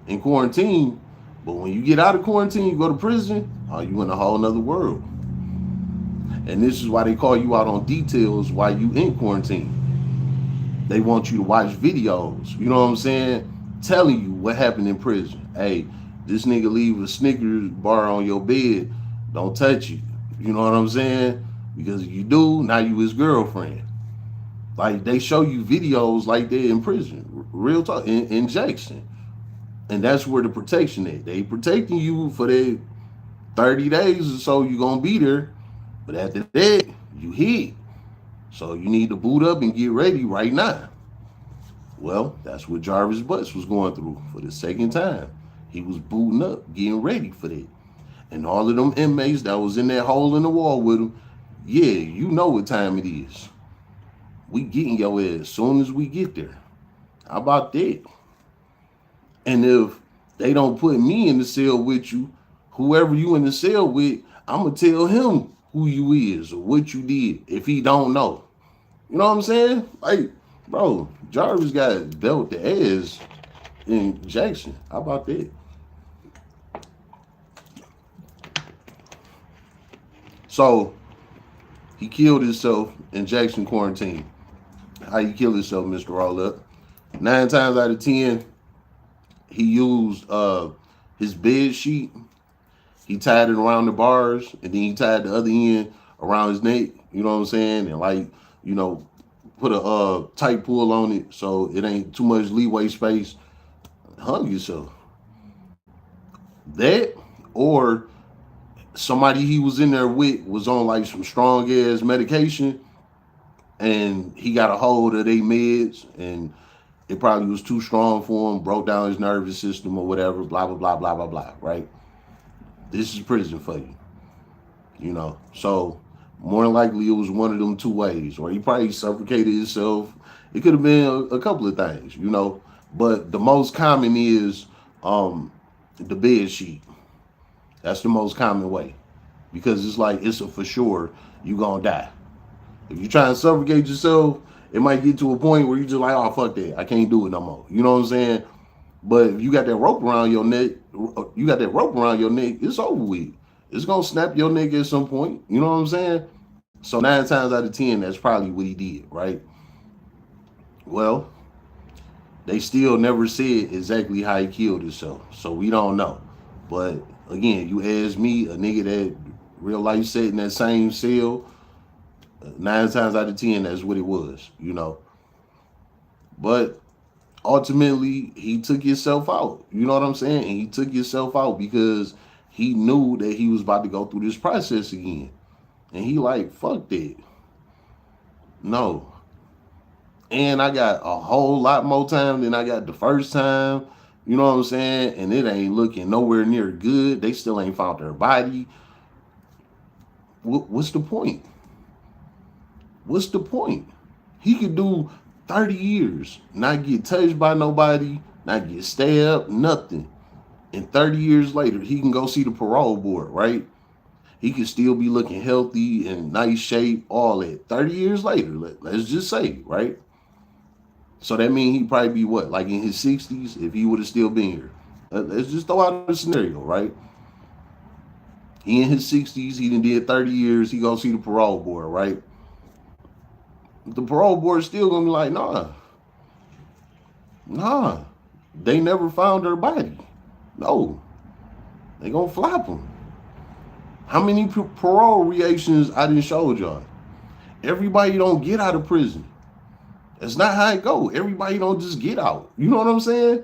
in quarantine. But when you get out of quarantine, you go to prison, oh, you in a whole nother world. And this is why they call you out on details while you in quarantine. They want you to watch videos, you know what I'm saying? Telling you what happened in prison. Hey, this nigga leave a Snickers bar on your bed, don't touch it. You know what I'm saying? Because if you do, now you his girlfriend. Like they show you videos like that in prison, real talk, in Jackson. And that's where the protection is. They protecting you for that 30 days or so you gonna be there. But after that, you hit. So you need to boot up and get ready right now. Well, that's what Jarvis Butts was going through for the second time. He was booting up, getting ready for that. And all of them inmates that was in that hole in the wall with him, yeah, you know what time it is. We getting your ass as soon as we get there. How about that? And if they don't put me in the cell with you, whoever you in the cell with, I'm going to tell him who you is or what you did if he don't know. You know what I'm saying? Like, bro, Jarvis got dealt the ass in Jackson. How about that? So he killed himself in Jackson quarantine. How you kill himself, Mr. Roll Up? 9 times out of 10, he used his bed sheet. He tied it around the bars, and then he tied the other end around his neck. You know what I'm saying? And like, you know, put a tight pull on it so it ain't too much leeway space. Hung yourself. That or somebody he was in there with was on like some strong ass medication, and he got a hold of their meds, and it probably was too strong for him, broke down his nervous system or whatever. Blah blah blah blah blah blah. Right? This is prison for you. You know, so more than likely it was one of them two ways, or he probably suffocated himself. It could have been a couple of things, you know, but the most common is the bed sheet. That's the most common way, because it's like it's a for sure you gonna die. If you try and suffocate yourself, it might get to a point where you just like, oh fuck that, I can't do it no more. You know what I'm saying? But if you got that rope around your neck, it's over with. It's gonna snap your neck at some point. You know what I'm saying? So 9 times out of 10, that's probably what he did, right? Well, they still never said exactly how he killed himself, so we don't know. But again, you ask me, a nigga that real life sat in that same cell, 9 times out of 10, that's what it was, you know. But ultimately, he took himself out. You know what I'm saying? And he took himself out because he knew that he was about to go through this process again. And he like, fuck that. No. And I got a whole lot more time than I got the first time. You know what I'm saying? And it ain't looking nowhere near good. They still ain't found their body. What's the point? What's the point? He could do 30 years, not get touched by nobody, not get stabbed, nothing. And 30 years later, he can go see the parole board, right? He could still be looking healthy and nice shape, all that. 30 years later, let's just say, right? So that means he'd probably be what, like in his 60s if he would have still been here. Let's just throw out a scenario, right? He in his 60s, he done did 30 years, he go see the parole board, right? The parole board is still gonna be like, nah. They never found her body. No. They gonna flop him. How many parole reactions I done showed y'all? Everybody don't get out of prison. That's not how it go. Everybody don't just get out. You know what I'm saying?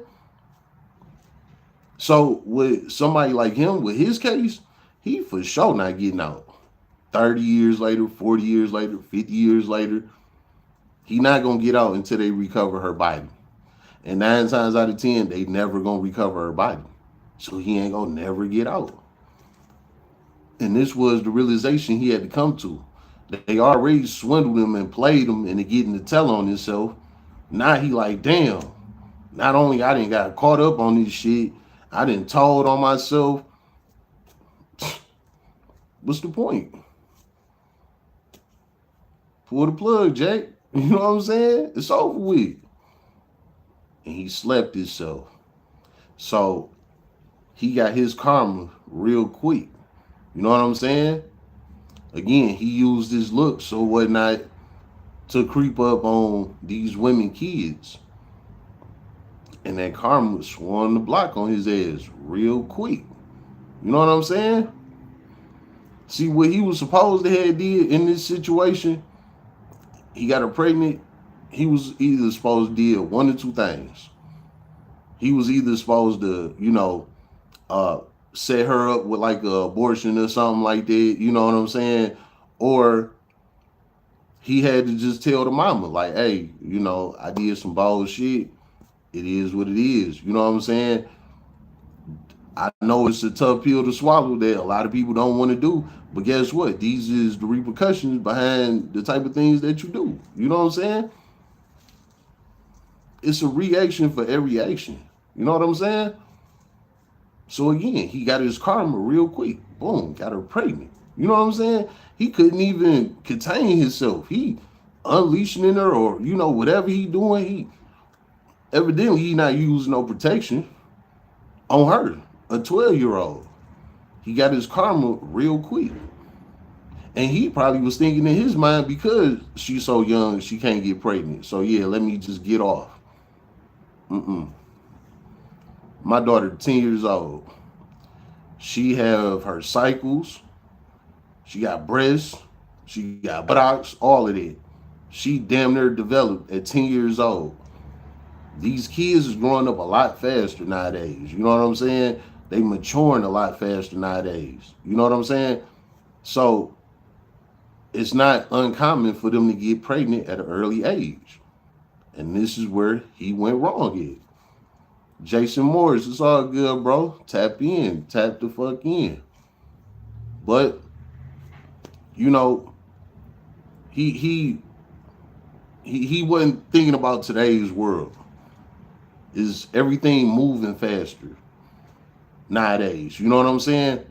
So with somebody like him, with his case, he for sure not getting out. 30 years later, 40 years later, 50 years later, he not gonna get out until they recover her body. And 9 times out of 10, they never gonna recover her body. So he ain't gonna never get out. And this was the realization he had to come to. They already swindled him and played him into getting the tell on himself. Now he like, damn, not only I didn't got caught up on this shit, I didn't told on myself. What's the point? Pull the plug, Jack. You know what I'm saying? It's over with. And he slept himself. So he got his karma real quick. You know what I'm saying? Again, he used his looks or whatnot to creep up on these women kids. And that karma swung the block on his ass real quick. You know what I'm saying? See what he was supposed to have did in this situation. He got her pregnant. He was either supposed to do one or two things. He was either supposed to, set her up with like an abortion or something like that. You know what I'm saying? Or he had to just tell the mama, like, hey, I did some bullshit. It is what it is. You know what I'm saying? I know it's a tough pill to swallow that a lot of people don't want to do. But guess what? These is the repercussions behind the type of things that you do. You know what I'm saying? It's a reaction for every action. You know what I'm saying? So again, he got his karma real quick. Boom, got her pregnant. You know what I'm saying? He couldn't even contain himself. He unleashing in her or, whatever he doing, evidently he not using no protection on her, a 12-year-old. He got his karma real quick. And he probably was thinking in his mind, because she's so young, she can't get pregnant. So yeah, let me just get off. My daughter, 10 years old. She have her cycles. She got breasts. She got buttocks, all of that. She damn near developed at 10 years old. These kids is growing up a lot faster nowadays. You know what I'm saying? They maturing a lot faster nowadays. You know what I'm saying? So it's not uncommon for them to get pregnant at an early age. And this is where he went wrong at. Jason Morris, it's all good, bro. Tap in. Tap the fuck in. But, he wasn't thinking about today's world. Is everything moving faster nowadays? You know what I'm saying?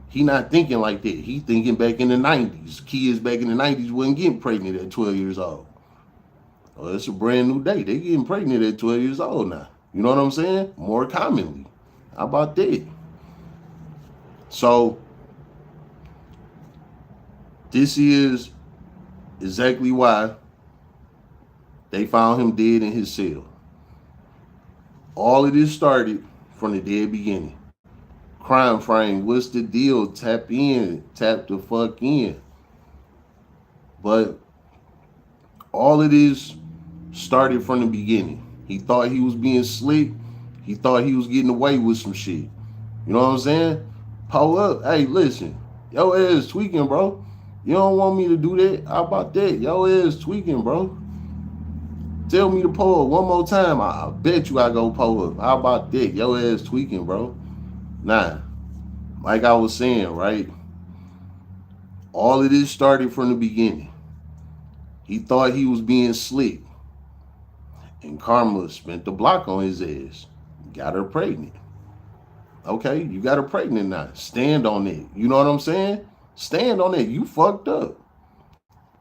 He not thinking like that. He thinking back in the 90s. Kids back in the 90s wasn't getting pregnant at 12 years old. Oh, it's a brand new day. They getting pregnant at 12 years old now. You know what I'm saying? More commonly. How about that? So this is exactly why they found him dead in his cell. All of this started from the dead beginning. Crime frame, what's the deal? Tap in, tap the fuck in. But all of this started from the beginning. He thought he was being slick. He thought he was getting away with some shit. You know what I'm saying? Pull up. Hey, listen. Yo ass tweaking, bro. You don't want me to do that? How about that? Yo ass tweaking, bro. Tell me to pull up one more time. I bet you I go pull up. How about that? Yo ass tweaking, bro. Nah. Like I was saying, right? All of this started from the beginning. He thought he was being slick. And karma spent the block on his ass. Got her pregnant. Okay, you got her pregnant now. Stand on it. You know what I'm saying? Stand on it. You fucked up.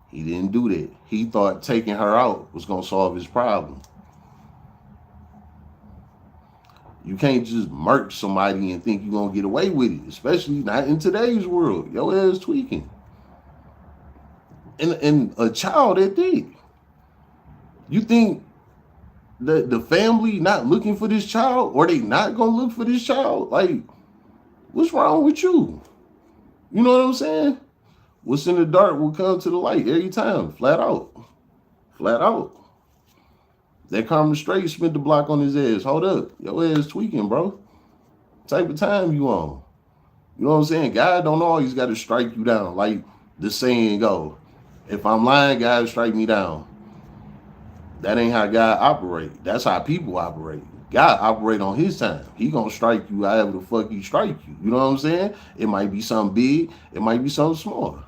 He didn't do that. He thought taking her out was going to solve his problem. You can't just murk somebody and think you're going to get away with it, especially not in today's world. Your ass tweaking. And a child at that. You think the family not looking for this child, or they not going to look for this child? Like, what's wrong with you? You know what I'm saying? What's in the dark will come to the light every time. Flat out. Flat out. That karma straight spent the block on his ass. Hold up. Your ass tweaking, bro. What type of time you on? You know what I'm saying? God don't always got to strike you down. Like the saying go. If I'm lying, God strike me down. That ain't how God operate. That's how people operate. God operate on his time. He gonna strike you however the fuck he strike you. You know what I'm saying? It might be something big. It might be something small.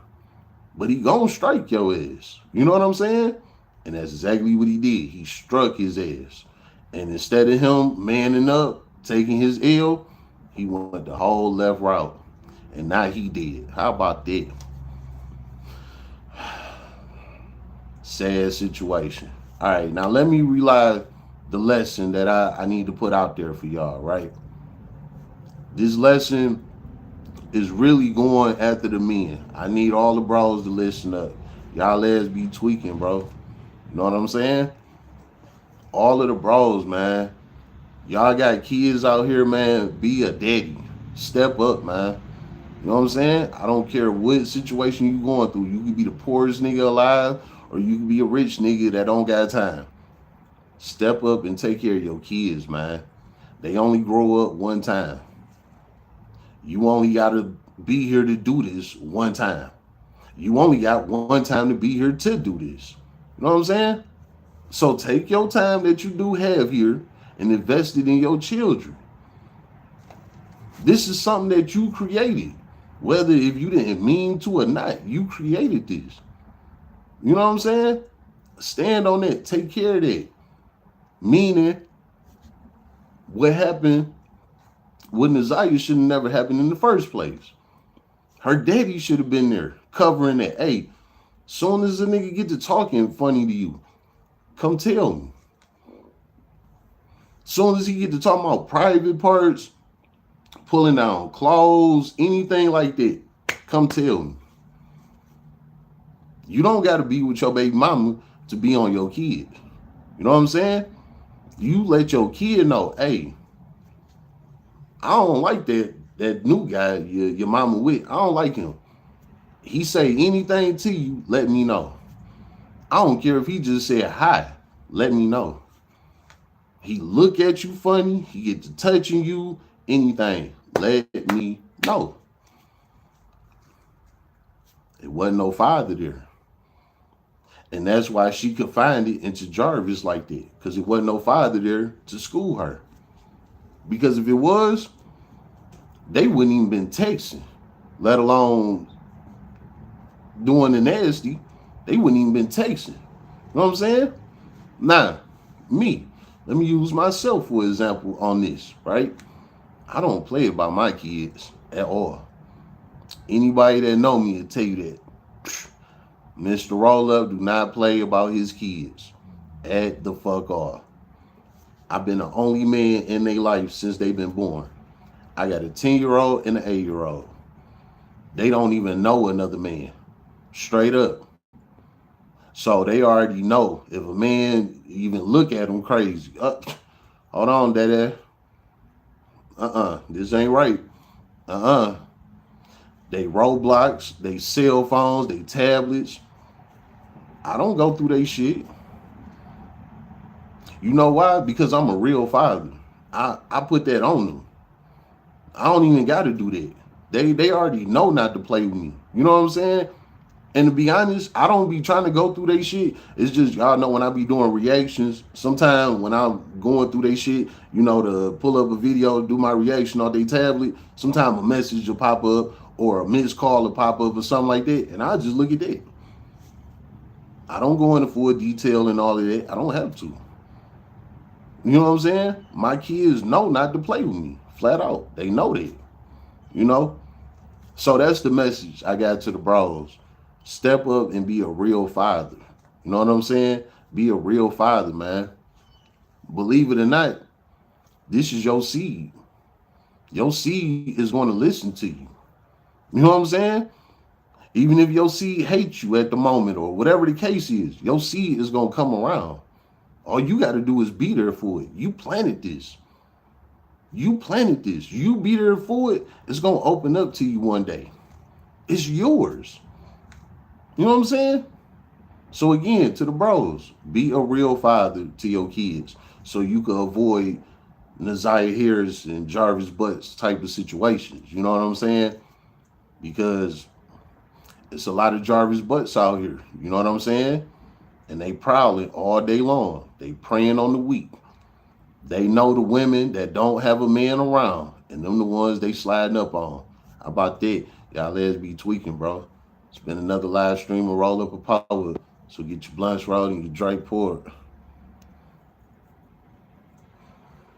but he gonna strike your ass. You know what I'm saying? And that's exactly what he did. He struck his ass. And instead of him manning up, taking his L, he went the whole left route. And now he did. How about that? Sad situation. All right, now let me relive the lesson that I need to put out there for y'all, right? This lesson is really going after the men. I need all the bros to listen up. Y'all ass be tweaking, bro. You know what I'm saying? All of the bros, man. Y'all got kids out here, man. Be a daddy. Step up, man. You know what I'm saying? I don't care what situation you going through. You could be the poorest nigga alive, or you could be a rich nigga that don't got time. Step up and take care of your kids, man. They only grow up one time. You only got to be here to do this one time. You only got one time to be here to do this. You know what I'm saying? So take your time that you do have here and invest it in your children. This is something that you created. Whether if you didn't mean to or not, you created this. You know what I'm saying? Stand on that. Take care of that. Meaning, what happened with Nazaya should have never happened in the first place. Her daddy should have been there covering that. Hey, soon as a nigga get to talking funny to you, come tell me. Soon as he get to talking about private parts, pulling down clothes, anything like that, come tell me. You don't got to be with your baby mama to be on your kid. You know what I'm saying? You let your kid know, hey, I don't like that new guy your mama with. I don't like him. He say anything to you, let me know. I don't care if he just said hi, let me know. He look at you funny, he get to touching you, anything, let me know. It wasn't no father there. And that's why she confided into Jarvis like that, because it wasn't no father there to school her. Because if it was, they wouldn't even been texting, let alone doing the nasty. They wouldn't even been texting. You know what I'm saying? Now, me, let me use myself for example on this, right? I don't play about my kids at all. Anybody that know me will tell you that. Mr. Roll Up do not play about his kids at the fuck all. I've been the only man in their life since they've been born. I got a 10-year-old and an 8-year-old. They don't even know another man. Straight up. So they already know if a man even look at them crazy. Hold on, Dada. This ain't right. They Roblox, they cell phones, they tablets. I don't go through they shit. You know why? Because I'm a real father. I put that on them. I don't even got to do that. They already know not to play with me. You know what I'm saying? And to be honest, I don't be trying to go through they shit. It's just, y'all know when I be doing reactions, sometimes when I'm going through they shit, you know, to pull up a video, do my reaction on their tablet, sometimes a message will pop up or a missed call will pop up or something like that. And I just look at that. I don't go into full detail and all of that. I don't have to. You know what I'm saying? My kids know not to play with me. Flat out. They know that. You know? So that's the message I got to the bros. Step up and be a real father. You know what I'm saying? Be a real father, man. Believe it or not, this is your seed. Your seed is going to listen to you. You know what I'm saying? Even if your seed hates you at the moment or whatever the case is, your seed is going to come around. All you got to do is be there for it. You planted this. You planted this. You be there for it. It's going to open up to you one day. It's yours. You know what I'm saying? So again, to the bros, be a real father to your kids so you can avoid Nazaya Harris and Jarvis Butts type of situations. You know what I'm saying? Because it's a lot of Jarvis Butts out here. You know what I'm saying? And they prowling all day long. They preying on the weak. They know the women that don't have a man around, and them the ones they sliding up on. How about that? Y'all let's be tweaking, bro. It's been another live stream of Roll Up a Power. So get your blunts rolled and your Drake poured.